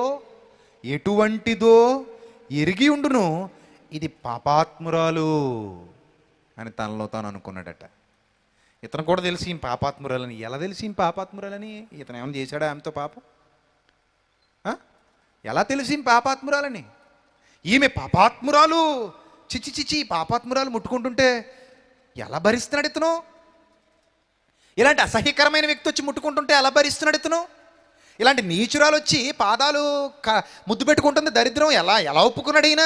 ఎటువంటిదో ఎరిగి ఉండును, ఇది పాపాత్మురాలు అని తనలో తాను అనుకున్నాడట. ఇతను కూడా తెలిసి ఈమె పాపాత్మురాలని. ఎలా తెలిసి ఈమె పాపాత్మురాలని? ఇతను ఏమైనా చేశాడా ఆమెతో పాపం? ఆ? ఎలా తెలిసి ఈమె పాపాత్మురాలని? ఈమె పాపాత్మురాలు, చిచి చిచి పాపాత్మురాలు ముట్టుకుంటుంటే ఎలా భరిస్తున్నాడు ఇతను? ఇలాంటి అసహ్యకరమైన వ్యక్తి వచ్చి ముట్టుకుంటుంటే ఎలా భరిస్తున్నాడు ఇతను? ఇలాంటి నీచురాలు వచ్చి పాదాలు ముద్దు పెట్టుకుంటుంది దరిద్రం, ఎలా ఎలా ఒప్పుకున్నాడు ఈయన?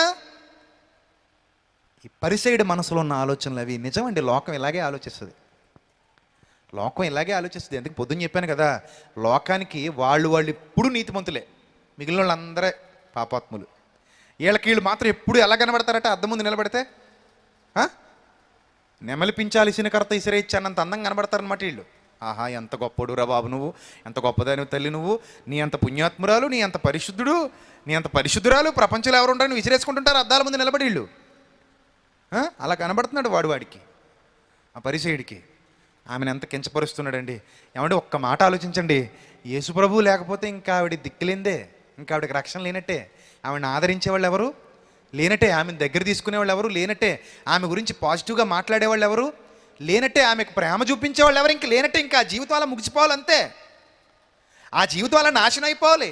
ఈ పరిసైడు మనసులో ఉన్న ఆలోచనలు అవి నిజమండి. లోకం ఇలాగే ఆలోచిస్తుంది. లోకం ఇలాగే ఆలోచిస్తుంది. ఎందుకు పొద్దున్న చెప్పాను కదా, లోకానికి వాళ్ళు ఎప్పుడు నీతిమంతులే, మిగిలిన వాళ్ళందరే పాపాత్ములు. వీళ్ళు మాత్రం ఎప్పుడు ఎలా కనబడతారట అద్దం ముందు నిలబడితే? నెమలిపించాల్సిన కర్త ఇసిరేచ్చానంత అందంగా కనబడతారనమాట వీళ్ళు. ఆహా, ఎంత గొప్పడు రా బాబు నువ్వు, ఎంత గొప్పదాని తల్లి నువ్వు, నీ అంత పుణ్యాత్మురాలు, నీ అంత పరిశుద్ధుడు, నీ అంత పరిశుద్ధురాలు ప్రపంచంలో ఎవరు ఉంటారని విసిరేసుకుంటుంటారు అద్దాల ముందు నిలబడి వీళ్ళు. అలా కనబడుతున్నాడు వాడికి, ఆ పరిసయుడికి. ఆమెను ఎంత కించపరుస్తున్నాడండి. ఏమంటే ఒక్క మాట ఆలోచించండి, యేసుప్రభువు లేకపోతే ఇంకా ఆవిడ దిక్కులేందే, ఇంకా ఆవిడకి రక్షణ లేనట్టే. ఆవిడని ఆదరించేవాళ్ళు ఎవరు లేనట్టే, ఆమెను దగ్గర తీసుకునేవాళ్ళు ఎవరు లేనట్టే, ఆమె గురించి పాజిటివ్గా మాట్లాడేవాళ్ళు ఎవరు లేనట్టే, ఆమెకు ప్రేమ చూపించేవాళ్ళు ఎవరు ఇంక లేనట్టే. ఇంకా ఆ జీవితం అలా ముగిసిపోవాలి అంతే. ఆ జీవితం అలా నాశనం అయిపోవాలి.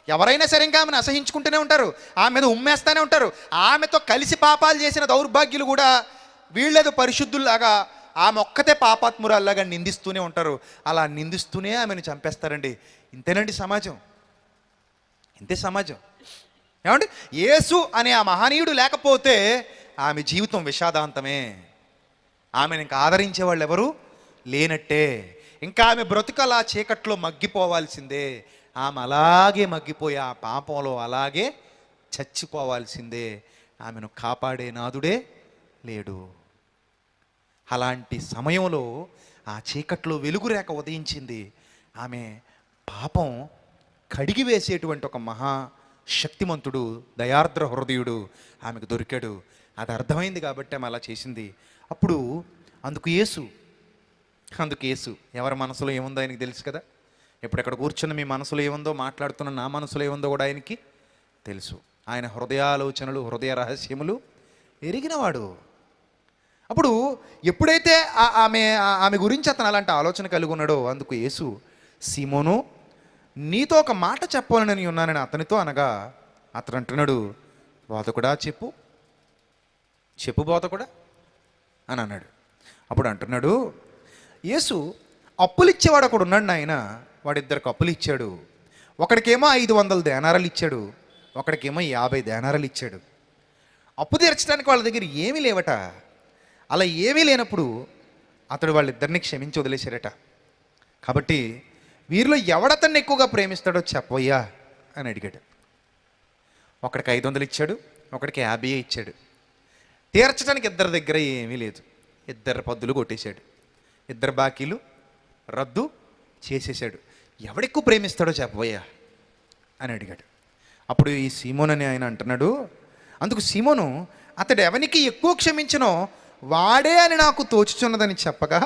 ఎవరైనా సరే ఇంకా ఆమెను అసహించుకుంటూనే ఉంటారు, ఆమె మీద ఉమ్మేస్తూనే ఉంటారు. ఆమెతో కలిసి పాపాలు చేసిన దౌర్భాగ్యులు కూడా వీళ్ళేదో పరిశుద్ధుల్లాగా ఆమె ఒక్కతే పాపాత్మురాల్లాగా నిందిస్తూనే ఉంటారు. అలా నిందిస్తూనే ఆమెను చంపేస్తారండి. ఇంతేనండి సమాజం, ఇంతే సమాజం. ఏమండి, యేసు అనే ఆ మహనీయుడు లేకపోతే ఆమె జీవితం విషాదాంతమే. ఆమెను ఇంకా ఆదరించే వాళ్ళు ఎవరు లేనట్టే. ఇంకా ఆమె బ్రతుకలా చీకట్లో మగ్గిపోవాల్సిందే. ఆమె అలాగే మగ్గిపోయి ఆ పాపంలో అలాగే చచ్చిపోవాల్సిందే. ఆమెను కాపాడే నాదుడే లేడు. అలాంటి సమయంలో ఆ చీకట్లో వెలుగు రేఖ ఉదయించింది. ఆమె పాపం కడిగి వేసేటువంటి ఒక మహాశక్తిమంతుడు, దయార్ద్ర హృదయుడు ఆమెకు దొరికాడు. అది అర్థమైంది కాబట్టి ఆమె అలా చేసింది. అప్పుడు అందుకు యేసు ఎవరి మనసులో ఏముందో ఆయనకి తెలుసు కదా. ఎప్పుడెక్కడ కూర్చున్న మీ మనసులో ఏముందో, మాట్లాడుతున్న నా మనసులో ఏముందో కూడా ఆయనకి తెలుసు. ఆయన హృదయాలోచనలు, హృదయ రహస్యములు ఎరిగినవాడు. అప్పుడు ఎప్పుడైతే ఆమె గురించి అతను అలాంటి ఆలోచన కలిగి ఉన్నాడో అందుకు యేసు, సీమోను, నీతో ఒక మాట చెప్పాలని నేను ఉన్నానని అతనితో అనగా, అతను అంటున్నాడు, బోధకుడా చెప్పు బోధకుడా అని అన్నాడు. అప్పుడు అంటున్నాడు యేసు, అప్పులు ఇచ్చేవాడు ఒకడు ఉన్నాడు నాయన, వాడిద్దరికి అప్పులు ఇచ్చాడు. ఒకడికేమో 500 దేనారాలు ఇచ్చాడు, ఒకడికేమో 50 దేనారాలు ఇచ్చాడు. అప్పు తీర్చడానికి వాళ్ళ దగ్గర ఏమీ లేవట. అలా ఏమీ లేనప్పుడు అతడు వాళ్ళిద్దరిని క్షమించి వదిలేశారట. కాబట్టి వీరిలో ఎవడతన్ని ఎక్కువగా ప్రేమిస్తాడో చెప్పయ్యా అని అడిగాడు. ఒకడికి 500 ఇచ్చాడు, ఒకడికి 50 ఇచ్చాడు. తీర్చడానికి ఇద్దరి దగ్గర ఏమీ లేదు. ఇద్దరు పద్దులు కొట్టేశాడు, ఇద్దరు బాకీలు రద్దు చేసేసాడు. ఎవడెక్కువ ప్రేమిస్తాడో చెప్పబోయా అని అడిగాడు. అప్పుడు ఈ సీమోన్ అని ఆయన అంటున్నాడు, అందుకు సీమోను, అతడు ఎవనికి ఎక్కువ క్షమించనో వాడే అని నాకు తోచుచున్నదని చెప్పగా,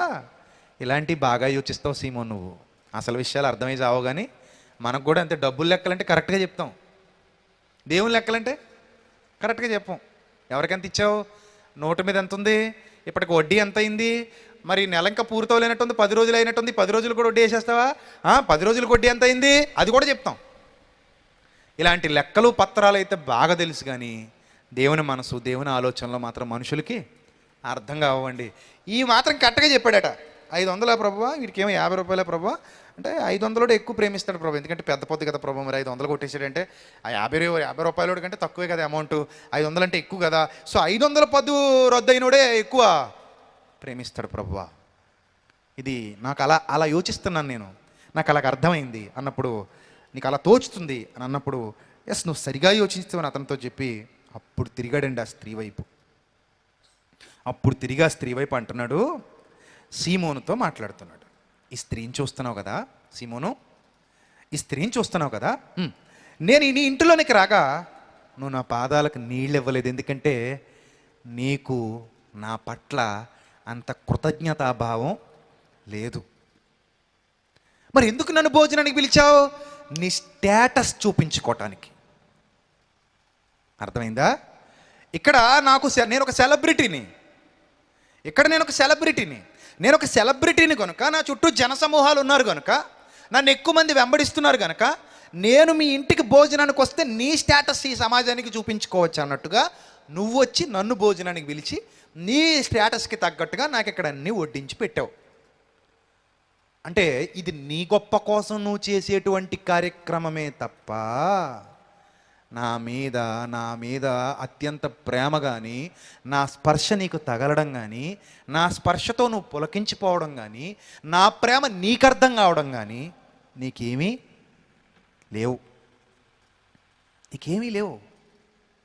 ఇలాంటి బాగా యోచిస్తావు సీమోన్, నువ్వు అసలు విషయాలు అర్థమై చావు. కానీ మనకు కూడా అంతే, డబ్బులు లెక్కలంటే కరెక్ట్గా చెప్తాం, దేవుని లెక్కలంటే కరెక్ట్గా చెప్పాం. ఎవరికెంత ఇచ్చావు, నోటు మీద ఎంత ఉంది, ఇప్పటికి వడ్డీ ఎంత అయింది, మరి నెల ఇంకా పూర్తవలేనట్టుంది, 10 రోజులు అయినట్టుంది, 10 రోజులు కూడా వడ్డీ వేసేస్తావా, 10 రోజులకు వడ్డీ ఎంత అయింది, అది కూడా చెప్తాం. ఇలాంటి లెక్కలు పత్రాలు అయితే బాగా తెలుసు. కానీ దేవుని మనసు, దేవుని ఆలోచనలో మాత్రం మనుషులకి అర్థం కావండి. ఈ మాత్రం కరెక్ట్గా చెప్పాడట. 500 ప్రభువా, వీడికేమో 50 రూపాయల ప్రభువా అంటే 500 ఎక్కువ ప్రేమిస్తాడు ప్రభు, ఎందుకంటే పెద్ద పొద్దు కదా ప్రభు, మరి 500 కొట్టేసాడంటే ఆ 50 రూపాయల కంటే తక్కువే కదా అమౌంట్, 500 అంటే ఎక్కువ కదా, సో 500 పద్దు రద్దు అయినోడే ఎక్కువ ప్రేమిస్తాడు ప్రభువా. ఇది నాకు అలా యోచిస్తున్నాను నేను, నాకు అలాగ అర్థమైంది అన్నప్పుడు, నీకు అలా తోచుతుంది అని అన్నప్పుడు, ఎస్ నువ్వు సరిగా యోచిస్తావని అతనితో చెప్పి అప్పుడు తిరిగాడండి ఆ స్త్రీ వైపు. అప్పుడు తిరిగి ఆ స్త్రీ వైపు అంటున్నాడు, సీమోనుతో మాట్లాడుతున్నాడు, ఈ స్త్రీని చూస్తున్నావు కదా సీమోను, ఈ స్త్రీని చూస్తున్నావు కదా, నేను నీ ఇంటిలోనికి రాగా నువ్వు నా పాదాలకు నీళ్ళు ఇవ్వలేదు, ఎందుకంటే నీకు నా పట్ల అంత కృతజ్ఞతాభావం లేదు. మరి ఎందుకు నన్ను భోజనానికి పిలిచావు? నీ స్టేటస్ చూపించుకోవటానికి. అర్థమైందా? ఇక్కడ నేను ఒక సెలబ్రిటీని, నేను ఒక సెలబ్రిటీని కనుక, నా చుట్టూ జనసమూహాలు ఉన్నారు కనుక, నన్ను ఎక్కువ మంది వెంబడిస్తున్నారు కనుక, నేను మీ ఇంటికి భోజనానికి వస్తే నీ స్టేటస్ ఈ సమాజానికి చూపించుకోవచ్చు అన్నట్టుగా నువ్వు వచ్చి నన్ను భోజనానికి పిలిచి నీ స్టేటస్కి తగ్గట్టుగా నాకు ఇక్కడ అన్నీ వడ్డించి పెట్టావు. అంటే ఇది నీ గొప్ప కోసం నువ్వు చేసేటువంటి కార్యక్రమమే తప్ప నా మీద అత్యంత ప్రేమ కానీ, నా స్పర్శ నీకు తగలడం కానీ, నా స్పర్శతో నువ్వు పులకించిపోవడం కానీ, నా ప్రేమ నీకు అర్థం కావడం కానీ నీకేమీ లేవు.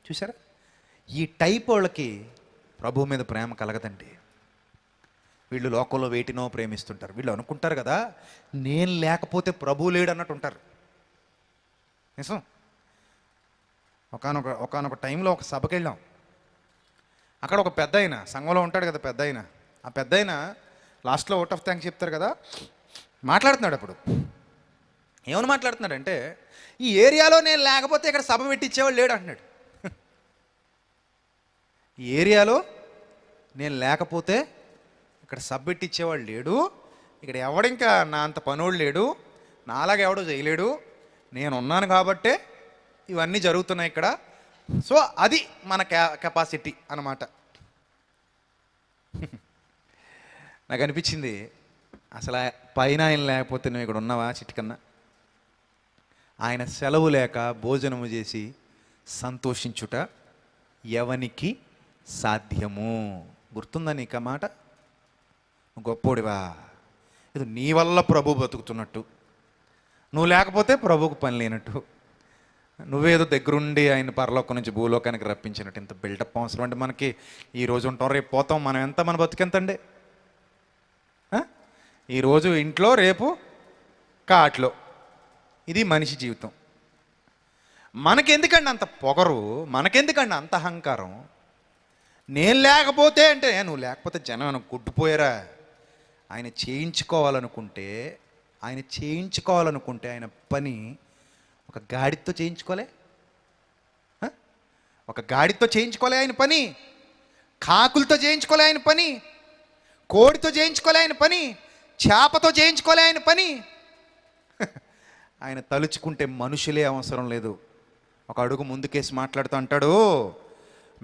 చూసారా, ఈ టైప్ వాళ్ళకి ప్రభు మీద ప్రేమ కలగదండి. వీళ్ళు లోకంలో వేటినో ప్రేమిస్తుంటారు. వీళ్ళు అనుకుంటారు కదా, నేను లేకపోతే ప్రభు లేడు అన్నట్టు ఉంటారు. నిజం. ఒకనొక టైంలో ఒక సభకి వెళ్ళాం. అక్కడ ఒక పెద్ద ఆయన సంఘంలో ఉంటాడు కదా, పెద్ద ఆయన. ఆ పెద్ద ఆయన లాస్ట్లో ఓట్ ఆఫ్ థ్యాంక్స్ చెప్తారు కదా, మాట్లాడుతున్నాడు. అప్పుడు ఏమని మాట్లాడుతున్నాడంటే, ఈ ఏరియాలో నేను లేకపోతే ఇక్కడ సభ పెట్టించేవాడు లేడు అంటున్నాడు. ఈ ఏరియాలో నేను లేకపోతే ఇక్కడ సభ పెట్టించేవాడు లేడు, ఇక్కడ ఎవడింకా నా అంత పనోడు లేడు, నాలాగా ఎవడో చేయలేడు, నేను ఉన్నాను కాబట్టే ఇవన్నీ జరుగుతున్నాయి ఇక్కడ. సో అది మన కెపాసిటీ అన్నమాట. నాకు అనిపించింది, అసలు పైన ఆయన లేకపోతే నువ్వు ఇక్కడ ఉన్నావా చిటికన్నా? ఆయన సెలవు లేక భోజనము చేసి సంతోషించుట ఎవనికి సాధ్యము? గుర్తుందా నీకు ఆ మాట? గొప్పోడివా, ఇది నీ వల్ల ప్రభు బతుకుతున్నట్టు, నువ్వు లేకపోతే ప్రభువుకు పని లేనట్టు, నువ్వేదో దగ్గరుండి ఆయన పరలోకం నుంచి భూలోకానికి రప్పించినట్టు. ఇంత బిల్డప్ అవసరం అంటే మనకి? ఈరోజు ఉంటాం, రేపు పోతాం. మనం ఎంత, మన బతుకెంతండి? ఈరోజు ఇంట్లో, రేపు కాట్లో. ఇది మనిషి జీవితం. మనకెందుకండి అంత పొగరు? మనకెందుకండి అంత అహంకారం? నేను లేకపోతే అంటే, నువ్వు లేకపోతే జనం గుడ్డిపోయారా? ఆయన చేయించుకోవాలనుకుంటే ఆయన పని ఒక గాడితో చేయించుకోలే? ఆయన పని, కాకులతో చేయించుకోలే ఆయన పని, కోడితో చేయించుకోలే ఆయన పని, చేపతో చేయించుకోలే ఆయన పని. ఆయన తలుచుకుంటే మనుషులే అవసరం లేదు. ఒక అడుగు ముందుకేసి మాట్లాడుతూ అంటాడు,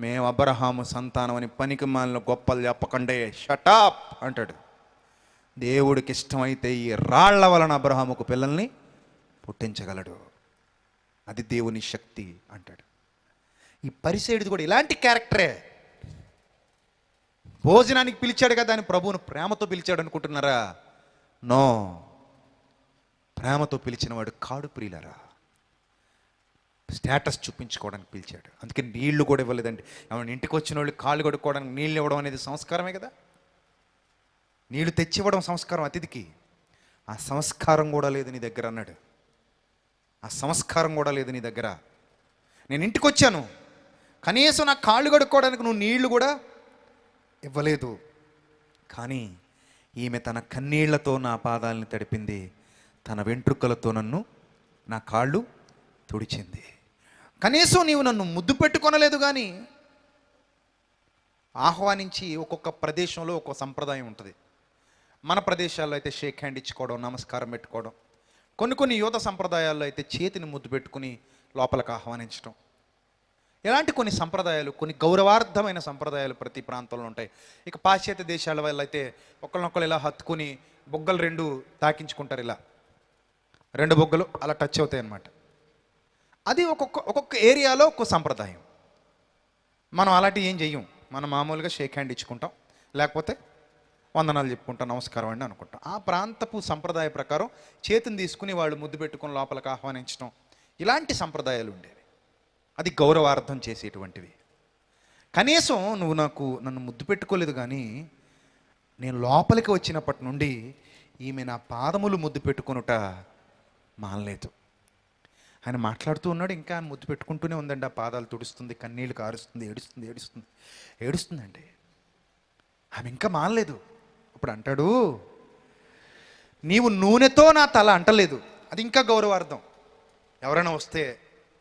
మేము అబ్రహాము సంతానం అని పనికి మాలిన గొప్పలు చెప్పకండే, షటాప్ అంటాడు. దేవుడికి ఇష్టమైతే ఈ రాళ్ల వలన అబ్రహాముకు పిల్లల్ని పుట్టించగలడు. అది దేవుని శక్తి అంటాడు. ఈ పరిసేయుడిది కూడా ఇలాంటి క్యారెక్టరే. భోజనానికి పిలిచాడు కదా అని ప్రభువును ప్రేమతో పిలిచాడు అనుకుంటున్నారా? నో, ప్రేమతో పిలిచిన వాడు కాడు ప్రియులరా. స్టేటస్ చూపించుకోవడానికి పిలిచాడు. అందుకే నీళ్లు కూడా ఇవ్వలేదండి. ఏమన్నా ఇంటికి వచ్చిన వాళ్ళు కాళ్ళు కడుక్కోవడానికి నీళ్ళు ఇవ్వడం అనేది సంస్కారమే కదా. నీళ్లు తెచ్చివ్వడం సంస్కారం అతిథికి. ఆ సంస్కారం కూడా లేదు నీ దగ్గర అన్నాడు. ఆ సంస్కారం కూడా లేదు నీ దగ్గర. నేను ఇంటికి వచ్చాను, కనీసం నా కాళ్ళు కడుక్కోవడానికి నువ్వు నీళ్లు కూడా ఇవ్వలేదు. కానీ ఈమె తన కన్నీళ్లతో నా పాదాలని తడిపింది, తన వెంట్రుకలతో నా కాళ్ళు తుడిచింది. కనీసం నీవు నన్ను ముద్దు పెట్టుకొనలేదు. కానీ ఆహ్వానించి ఒక్కొక్క ప్రదేశంలో ఒక్కొక్క సంప్రదాయం ఉంటుంది. మన ప్రదేశాల్లో అయితే షేక్ హ్యాండ్ ఇచ్చుకోవడం, నమస్కారం పెట్టుకోవడం. కొన్ని యువత సంప్రదాయాల్లో అయితే చేతిని ముద్దు పెట్టుకుని లోపలికి ఆహ్వానించడం. ఇలాంటి కొన్ని సంప్రదాయాలు, కొన్ని గౌరవార్థమైన సంప్రదాయాలు ప్రతి ప్రాంతంలో ఉంటాయి. ఇక పాశ్చాత్య దేశాల వల్ల అయితే ఒకళ్ళనొక్కరు ఇలా హత్తుకుని బొగ్గలు 2 తాకించుకుంటారు. ఇలా 2 బొగ్గలు అలా టచ్ అవుతాయి అన్నమాట. అది ఒక్కొక్క ఏరియాలో ఒక్కొక్క సంప్రదాయం. మనం అలాంటివి ఏం చెయ్యం. మనం మామూలుగా షేక్ హ్యాండ్ ఇచ్చుకుంటాం, లేకపోతే వందనాలు చెప్పుకుంటాం, నమస్కారం అండి అనుకుంటాం. ఆ ప్రాంతపు సంప్రదాయ ప్రకారం చేతిని తీసుకుని వాళ్ళు ముద్దు పెట్టుకుని లోపలికి ఆహ్వానించడం, ఇలాంటి సంప్రదాయాలు ఉండేవి. అది గౌరవార్థం చేసేటువంటివి. కనీసం నువ్వు నన్ను ముద్దు పెట్టుకోలేదు, కానీ నేను లోపలికి వచ్చినప్పటి నుండి ఈమె నా పాదములు ముద్దు పెట్టుకొనుట మానలేదు. ఆయన మాట్లాడుతూ ఉన్నాడు, ఇంకా ఆయన ముద్దు పెట్టుకుంటూనే ఉందండి. ఆ పాదాలు తుడుస్తుంది, కన్నీళ్ళు కారుస్తుంది, ఏడుస్తుందండి. ఆమె ఇంకా మానలేదు. అప్పుడు అంటాడు, నీవు నూనెతో నా తల అంటలేదు. అది ఇంకా గౌరవార్థం. ఎవరైనా వస్తే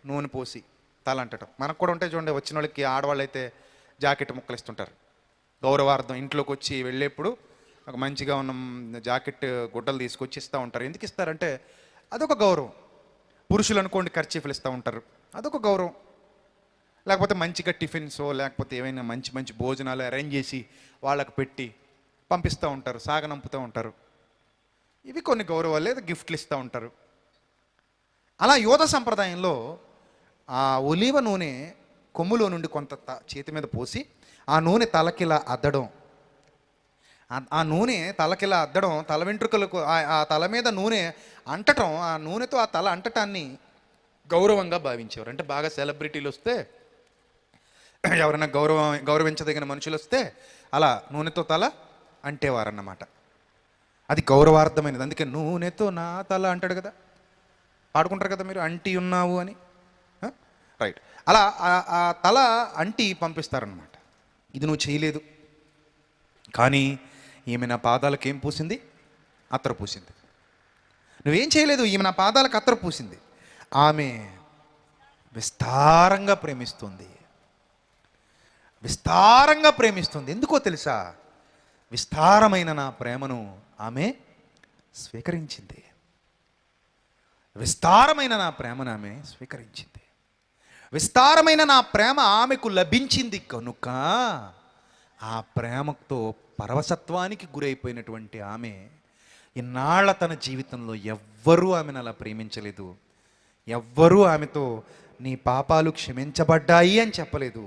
నూనె పోసి తల అంటడం. మనకు కూడా ఉంటాయి చూడండి, వచ్చిన వాళ్ళకి ఆడవాళ్ళు అయితే జాకెట్ ముక్కలు ఇస్తుంటారు. గౌరవార్థం ఇంట్లోకి వచ్చి వెళ్ళేప్పుడు ఒక మంచిగా ఉన్న జాకెట్ గుడ్డలు తీసుకొచ్చి ఇస్తూ ఉంటారు. ఎందుకు ఇస్తారంటే అదొక గౌరవం. పురుషులు అనుకోండి కర్చీఫ్లు ఇస్తూ ఉంటారు, అదొక గౌరవం. లేకపోతే మంచిగా టిఫిన్సో లేకపోతే ఏమైనా మంచి మంచి భోజనాలు అరేంజ్ చేసి వాళ్ళకు పెట్టి పంపిస్తూ ఉంటారు, సాగనంపుతూ ఉంటారు. ఇవి కొన్ని గౌరవాలు, లేదా గిఫ్ట్లు ఇస్తూ ఉంటారు. అలా యోధ సంప్రదాయంలో ఆ ఒలీవ నూనె కొమ్ములో నుండి కొంత చేతి మీద పోసి ఆ నూనె తలకిలా అద్దడం, ఆ నూనె తలకిలా అద్దడం, తల వెంట్రుకలకు ఆ తల మీద నూనె అంటటం, ఆ నూనెతో ఆ తల అంటటాన్ని గౌరవంగా భావించేవారు. అంటే బాగా సెలబ్రిటీలు వస్తే, ఎవరైనా గౌరవించదగిన మనుషులు వస్తే అలా నూనెతో తల అంటేవారన్నమాట. అది గౌరవార్థమైనది. అందుకే నూనెతో నా తల అంటాడు కదా, పాడుకుంటారు కదా మీరు, అంటి ఉన్నావు అని. రైట్, అలా ఆ తల అంటి పంపిస్తారనమాట. ఇది నువ్వు చేయలేదు, కానీ ఈమె నా పాదాలకు ఏం పూసింది? అత్తరు పూసింది. నువ్వేం చేయలేదు, ఈమె నా పాదాలకు అత్తరు పూసింది. ఆమె విస్తారంగా ప్రేమిస్తుంది, విస్తారంగా ప్రేమిస్తుంది. ఎందుకో తెలుసా? విస్తారమైన నా ప్రేమను ఆమె స్వీకరించింది. విస్తారమైన నా ప్రేమను ఆమె స్వీకరించింది. విస్తారమైన నా ప్రేమ ఆమెకు లభించింది కనుక ఆ ప్రేమతో పరవశత్వానికి గురైపోయినటువంటి ఆమె ఇన్నాళ్ల తన జీవితంలో ఎవ్వరూ ఆమెను అలా ప్రేమించలేదు. ఎవ్వరూ ఆమెతో నీ పాపాలు క్షమించబడ్డాయి అని చెప్పలేదు,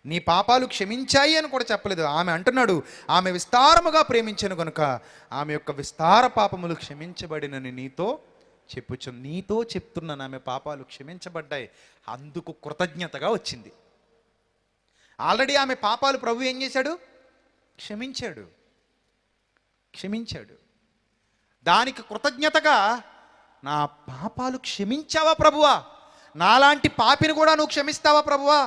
నీ పాపాలు క్షమించాయి అని కూడా చెప్పలేదు. ఆమె అంటున్నాడు, ఆమె విస్తారముగా ప్రేమించను కనుక ఆమె యొక్క విస్తార పాపములు క్షమించబడినని నీతో నీతో చెప్తున్నాను. ఆమె పాపాలు క్షమించబడ్డాయి, అందుకు కృతజ్ఞతగా వచ్చింది. ఆల్రెడీ ఆమె పాపాలు ప్రభు ఏం చేశాడు? క్షమించాడు. దానికి కృతజ్ఞతగా, నా పాపాలు క్షమించావా ప్రభువా, నాలాంటి పాపిని కూడా నువ్వు క్షమిస్తావా ప్రభువా?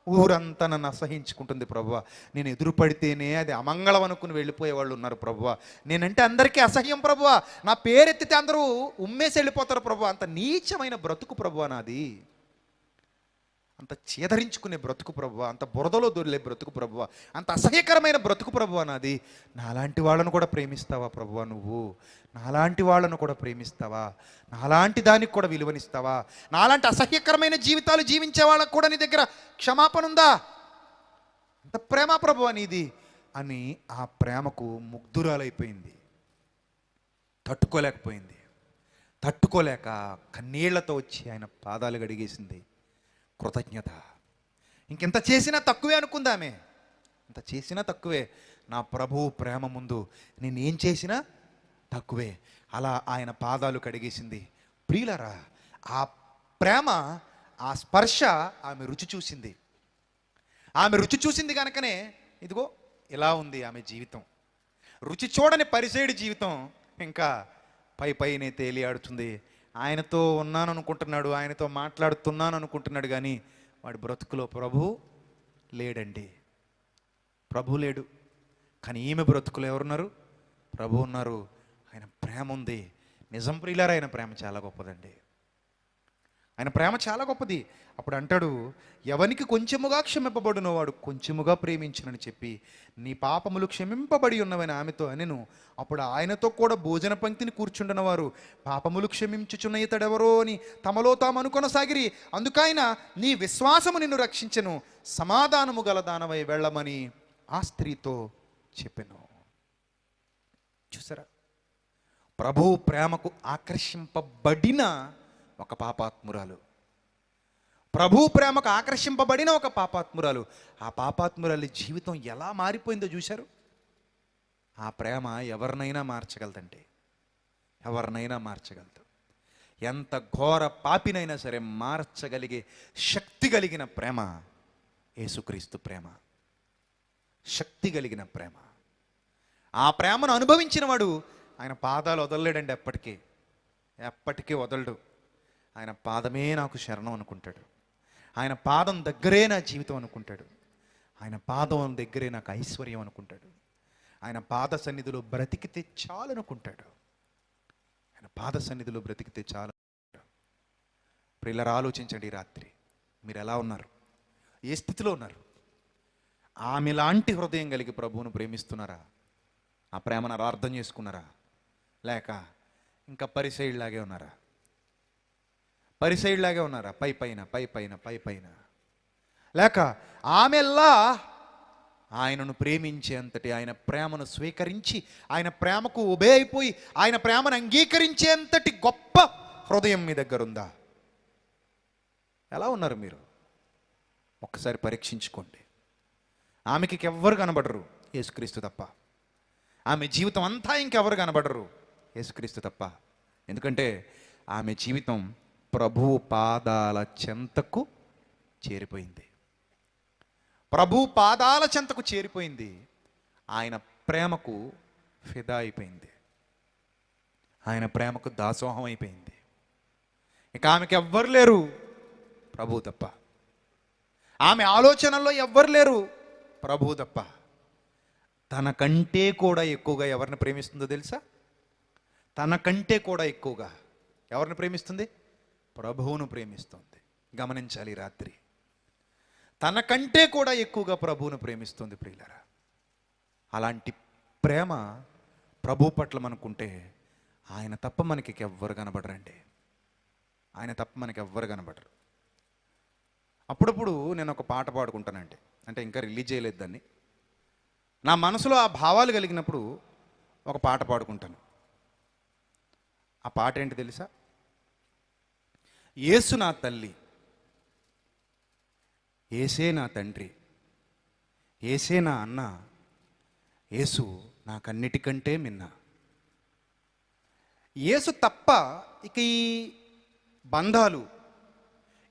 ఊరంతా నన్ను అసహించుకుంటుంది ప్రభువా, నేను ఎదురుపడితేనే అది అమంగళం అనుకుని వెళ్ళిపోయే వాళ్ళు ఉన్నారు ప్రభువా, నేనంటే అందరికీ అసహ్యం ప్రభువా, నా పేరెత్తితే అందరూ ఉమ్మేసి వెళ్ళిపోతారు ప్రభువా, అంత నీచమైన బ్రతుకు ప్రభువా నాది, అంత చేదరించుకునే బ్రతుకు ప్రభువా, అంత బురదలో దొరిలే బ్రతుకు ప్రభువా, అంత అసహ్యకరమైన బ్రతుకు ప్రభువా నాది. నాలాంటి వాళ్ళను కూడా ప్రేమిస్తావా ప్రభువా? నువ్వు నాలాంటి వాళ్ళను కూడా ప్రేమిస్తావా? నాలాంటి దానికి కూడా విలువనిస్తావా? నాలాంటి అసహ్యకరమైన జీవితాలు జీవించే వాళ్ళకు కూడా నీ దగ్గర క్షమాపణ ఉందా? అంత ప్రేమ ప్రభువా నీది అని ఆ ప్రేమకు ముగ్ధురాలైపోయింది. తట్టుకోలేక కన్నీళ్లతో వచ్చి ఆయన పాదాలు గడిగేసింది. కృతజ్ఞత. ఇంకెంత చేసినా తక్కువే అనుకుందామే, ఇంత చేసినా తక్కువే, నా ప్రభువు ప్రేమ ముందు నేనేం చేసినా తక్కువే. అలా ఆయన పాదాలు కడిగేసింది. ప్రియులరా, ఆ ప్రేమ, ఆ స్పర్శ ఆమె రుచి చూసింది. ఆమె రుచి చూసింది కనుకనే ఇదిగో ఇలా ఉంది ఆమె జీవితం. రుచి చూడని పరిసేడి జీవితం ఇంకా పైనే తేలియాడుతుంది. ఆయనతో ఉన్నాను అనుకుంటున్నాడు, ఆయనతో మాట్లాడుతున్నాను అనుకుంటున్నాడు, కానీ వాడి బ్రతుకులో ప్రభు లేడండి. ప్రభు లేడు. కానీ ఈమె బ్రతుకులో ఎవరున్నారు? ప్రభు ఉన్నారు. ఆయన ప్రేమ ఉంది. నిజం ప్రియులారా, ఆయన ప్రేమ చాలా గొప్పదండి. ఆయన ప్రేమ చాలా గొప్పది. అప్పుడు అంటాడు, ఎవనికి కొంచెముగా క్షమింపబడునో వాడు కొంచెముగా ప్రేమించునని చెప్పి నీ పాపములు క్షమింపబడి ఉన్నవని ఆమెతో అనెను. అప్పుడు ఆయనతో కూడా భోజన పంక్తిని కూర్చుండన వారు పాపములు క్షమించుచున్న ఇతడెవరో అని తమలో తాము అనుకొనసాగిరి. అందుకైన నీ విశ్వాసము నిన్ను రక్షించెను, సమాధానము గల దానవై వెళ్ళమని ఆ స్త్రీతో చెప్పెను. చూసారా, ప్రభు ప్రేమకు ఆకర్షింపబడిన ఒక పాపాత్మురాలు, ప్రభు ప్రేమకు ఆకర్షింపబడిన ఒక పాపాత్మురాలు, ఆ పాపాత్మురాలి జీవితం ఎలా మారిపోయిందో చూశారు. ఆ ప్రేమ ఎవరినైనా మార్చగలదండి, ఎవరినైనా మార్చగలదు. ఎంత ఘోర పాపినైనా సరే మార్చగలిగే శక్తి కలిగిన ప్రేమ యేసుక్రీస్తు ప్రేమ. శక్తి కలిగిన ప్రేమ. ఆ ప్రేమను అనుభవించిన వాడు ఆయన పాదాలు వదలలేడండి. ఎప్పటికీ వదలడు. ఆయన పాదమే నాకు శరణం అనుకుంటాడు. ఆయన పాదం దగ్గరే నా జీవితం అనుకుంటాడు. ఆయన పాదం దగ్గరే నాకు ఐశ్వర్యం అనుకుంటాడు. ఆయన పాద సన్నిధిలో బ్రతికితే చాలు అనుకుంటాడు. ఆయన పాద సన్నిధిలో బ్రతికితే చాలు. ప్రియులారా, ఆలోచించండి. ఈ రాత్రి మీరు ఎలా ఉన్నారు? ఏ స్థితిలో ఉన్నారు? ఆమె లాంటి హృదయం కలిగి ప్రభువును ప్రేమిస్తున్నారా? ఆ ప్రేమను అలా అర్థం చేసుకున్నారా? లేక ఇంకా పరిసయ్యులాగే ఉన్నారా? పరిసయ్యులాగే ఉన్నారా? పై పైన లేక ఆమెల్లా ఆయనను ప్రేమించేంతటి, ఆయన ప్రేమను స్వీకరించి, ఆయన ప్రేమకు ఒబే అయిపోయి, ఆయన ప్రేమను అంగీకరించేంతటి గొప్ప హృదయం మీ దగ్గర ఉందా? ఎలా ఉన్నారు మీరు? ఒక్కసారి పరీక్షించుకోండి. ఆమెకి ఎవ్వరు కనబడరు, యేసుక్రీస్తు తప్ప. ఆమె జీవితం అంతా ఇంకెవరు కనబడరు, యేసుక్రీస్తు తప్ప. ఎందుకంటే ఆమె జీవితం ప్రభువు పాదాల చెంతకు చేరిపోయింది. ప్రభు పాదాల చెంతకు చేరిపోయింది. ఆయన ప్రేమకు ఫిదా అయిపోయింది. ఆయన ప్రేమకు దాసోహం అయిపోయింది. ఇక ఆమెకి ఎవ్వరు లేరు, ప్రభు తప్ప. ఆమె ఆలోచనల్లో ఎవ్వరు లేరు, ప్రభు తప్ప. తనకంటే కూడా ఎక్కువగా ఎవరిని ప్రేమిస్తుందో తెలుసా? తనకంటే కూడా ఎక్కువగా ఎవరిని ప్రేమిస్తుంది? ప్రభువును ప్రేమిస్తుంది. గమనించాలి రాత్రి. తనకంటే కూడా ఎక్కువగా ప్రభువును ప్రేమిస్తుంది ప్రియులారా. అలాంటి ప్రేమ ప్రభు పట్ల మనకుంటే ఆయన తప్ప మనకి ఎవ్వరు కనబడరండి. ఆయన తప్ప మనకి ఎవ్వరు కనబడరు. అప్పుడప్పుడు నేను ఒక పాట పాడుకుంటానండి, అంటే ఇంకా రిలీజ్ చేయలేదు దాన్ని. నా మనసులో ఆ భావాలు కలిగినప్పుడు ఒక పాట పాడుకుంటాను. ఆ పాట ఏంటి తెలుసా? యేసు నా తల్లి, ఏసే నా తండ్రి, ఏసే నా అన్న, యేసు నాకన్నిటికంటే మిన్న. యేసు తప్ప ఇక ఈ బంధాలు,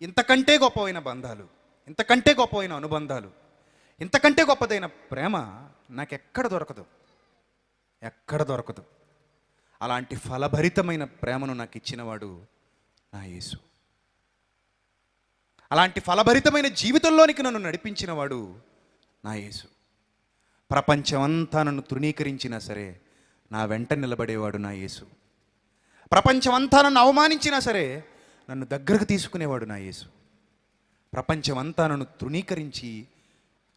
ఇంతకంటే గొప్పవైన బంధాలు, ఇంతకంటే గొప్పవైన అనుబంధాలు, ఇంతకంటే గొప్పదైన ప్రేమ నాకెక్కడ దొరకదు, ఎక్కడ దొరకదు. అలాంటి ఫలభరితమైన ప్రేమను నాకు ఇచ్చినవాడు నా యేసు. అలాంటి ఫలభరితమైన జీవితంలోనికి నన్ను నడిపించినవాడు నా యేసు. ప్రపంచమంతా నన్ను తృణీకరించినా సరే నా వెంట నిలబడేవాడు నా యేసు. ప్రపంచమంతా నన్ను అవమానించినా సరే నన్ను దగ్గరకు తీసుకునేవాడు నా యేసు. ప్రపంచమంతా నన్ను తృణీకరించి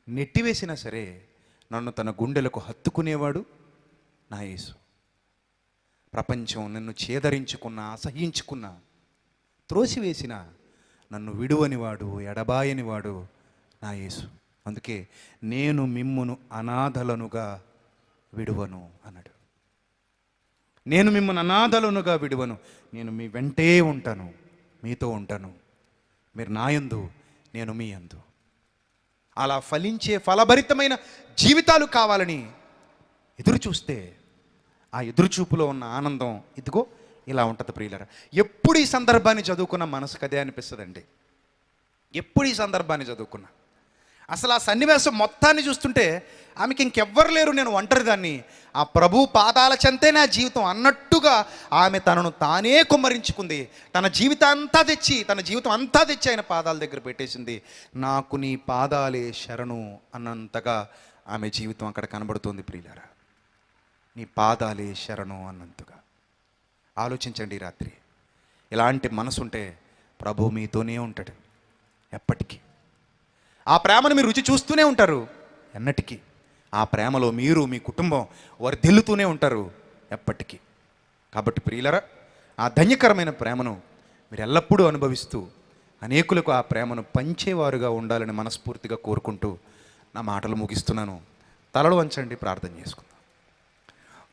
నెట్టివేసినా సరే నన్ను తన గుండెలకు హత్తుకునేవాడు నా యేసు. ప్రపంచం నన్ను చేదరించుకున్నా, అసహించుకున్నా, త్రోసివేసిన నన్ను విడువనివాడు, ఎడబాయనివాడు నా యేసు. అందుకే నేను మిమ్మును అనాథలనుగా విడువను అన్నాడు. నేను మిమ్మల్ని అనాథలనుగా విడువను, నేను మీ వెంటే ఉంటాను, మీతో ఉంటాను, మీరు నా యందు, నేను మీ యందు. అలా ఫలించే ఫలభరితమైన జీవితాలు కావాలని ఎదురు చూస్తే ఆ ఎదురుచూపులో ఉన్న ఆనందం ఇదిగో ఇలా ఉంటుంది ప్రియులారా. ఎప్పుడు ఈ సందర్భాన్ని చదువుకున్న మనసుకు అదే అనిపిస్తుందండి. ఎప్పుడు ఈ సందర్భాన్ని చదువుకున్నా అసలు ఆ సన్నివేశం మొత్తాన్ని చూస్తుంటే ఆమెకి ఇంకెవ్వరు లేరు, నేను ఒంటరిదాన్ని, ఆ ప్రభు పాదాల చెంతే నా జీవితం అన్నట్టుగా ఆమె తనను తానే కుమ్మరించుకుంది. తన జీవితం అంతా తెచ్చి ఆయన పాదాల దగ్గర పెట్టేసింది. నాకు నీ పాదాలే శరణు అన్నంతగా ఆమె జీవితం అక్కడ కనబడుతుంది ప్రియులారా. నీ పాదాలే శరణు అన్నంతగా. ఆలోచించండి రాత్రి. ఇలాంటి మనసుంటే ప్రభు మీతోనే ఉంటాడు ఎప్పటికీ. ఆ ప్రేమను మీరు రుచి చూస్తూనే ఉంటారు ఎన్నటికీ. ఆ ప్రేమలో మీరు, మీ కుటుంబం వర్ధిల్లుతూనే ఉంటారు ఎప్పటికీ. కాబట్టి ప్రియులరా, ఆ ధన్యకరమైన ప్రేమను మీరు ఎల్లప్పుడూ అనుభవిస్తూ అనేకులకు ఆ ప్రేమను పంచేవారుగా ఉండాలని మనస్ఫూర్తిగా కోరుకుంటూ నా మాటలు ముగిస్తున్నాను. తలలు వంచండి, ప్రార్థన చేసుకుందాం.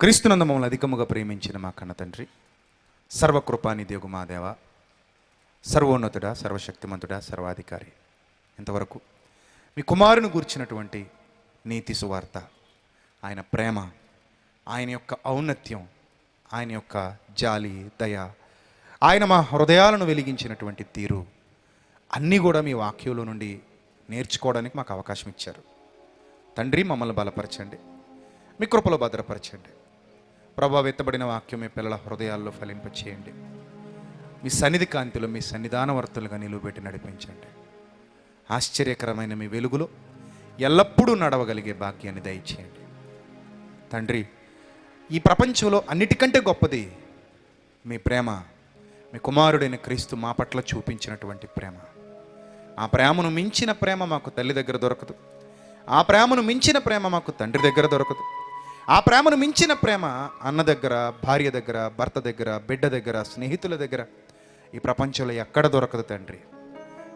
క్రీస్తునందు మమ్మల్ని అధికముగా ప్రేమించిన మా కన్న తండ్రి, సర్వకృపానిధియగు మా దేవ, సర్వోన్నతుడా, సర్వశక్తిమంతుడా, సర్వాధికారి, ఇంతవరకు మీ కుమారుని గూర్చినటువంటి నీతి సువార్త, ఆయన ప్రేమ, ఆయన యొక్క ఔన్నత్యం, ఆయన యొక్క జాలి, దయ, ఆయన మా హృదయాలను వెలిగించినటువంటి తీరు అన్నీ కూడా మీ వాక్యంలో నుండి నేర్చుకోవడానికి మాకు అవకాశం ఇచ్చారు. తండ్రి, మమ్మల్ని బలపరచండి, మీ కృపలో భద్రపరచండి. ప్రభావ ఎత్తబడిన వాక్యం మీ పిల్లల హృదయాల్లో ఫలింపచేయండి. మీ సన్నిధి కాంతిలో, మీ సన్నిధానవర్తులుగా నిలువబెట్టి నడిపించండి. ఆశ్చర్యకరమైన మీ వెలుగులో ఎల్లప్పుడూ నడవగలిగే భాగ్యాన్ని దయచేయండి. తండ్రి, ఈ ప్రపంచంలో అన్నిటికంటే గొప్పది మీ ప్రేమ. మీ కుమారుడైన క్రీస్తు మా పట్ల చూపించినటువంటి ప్రేమ. ఆ ప్రేమను మించిన ప్రేమ మాకు తల్లి దగ్గర దొరకదు. ఆ ప్రేమను మించిన ప్రేమ మాకు తండ్రి దగ్గర దొరకదు. ఆ ప్రేమను మించిన ప్రేమ అన్న దగ్గర, భార్య దగ్గర, భర్త దగ్గర, బిడ్డ దగ్గర, స్నేహితుల దగ్గర ఈ ప్రపంచంలో ఎక్కడ దొరకదు తండ్రి.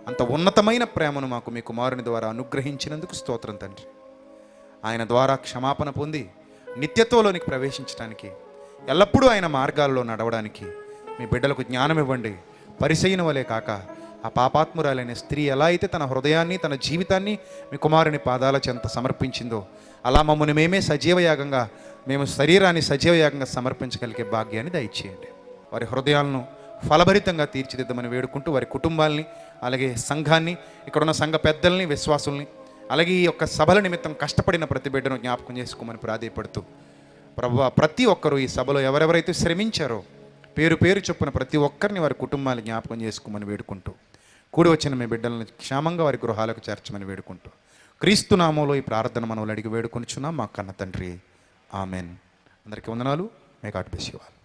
అంత ఉన్నతమైన ప్రేమను మాకు మీ కుమారుని ద్వారా అనుగ్రహించినందుకు స్తోత్రం తండ్రి. ఆయన ద్వారా క్షమాపణ పొంది నిత్యత్వంలోనికి ప్రవేశించడానికి, ఎల్లప్పుడూ ఆయన మార్గాల్లో నడవడానికి మీ బిడ్డలకు జ్ఞానం ఇవ్వండి. పరిసయ్యుని వలె కాక ఆ పాపాత్మురాలైన స్త్రీ ఎలా అయితే తన హృదయాన్ని, తన జీవితాన్ని మీ కుమారుని పాదాల చెంత సమర్పించిందో, అలా మమ్మల్ని మేమే సజీవయాగంగా, మేము శరీరాన్ని సజీవయాగంగా సమర్పించగలిగే భాగ్యాన్ని దయచేయండి. వారి హృదయాలను ఫలభరితంగా తీర్చిదిద్దమని వేడుకుంటూ, వారి కుటుంబాల్ని, అలాగే సంఘాన్ని, ఇక్కడున్న సంఘ పెద్దల్ని, విశ్వాసుల్ని, అలాగే ఈ యొక్క సభల నిమిత్తం కష్టపడిన ప్రతి బిడ్డను జ్ఞాపకం చేసుకోమని ప్రాధేయపడుతూ, ప్రభువా ప్రతి ఒక్కరూ ఈ సభలో ఎవరెవరైతే శ్రమించారో పేరు పేరు చొప్పున ప్రతి ఒక్కరిని వారి కుటుంబాన్ని జ్ఞాపకం చేసుకోమని వేడుకుంటూ, కూడి వచ్చిన మీ బిడ్డలను క్షేమంగా వారి గృహాలకు చేర్చమని వేడుకుంటూ, క్రీస్తు నామంలో ఈ ప్రార్థన మనవులు అడిగి వేడుకొనిచున్నాం మా కన్న తండ్రి. ఆమెన్. అందరికీ వందనాలు. May God bless you all.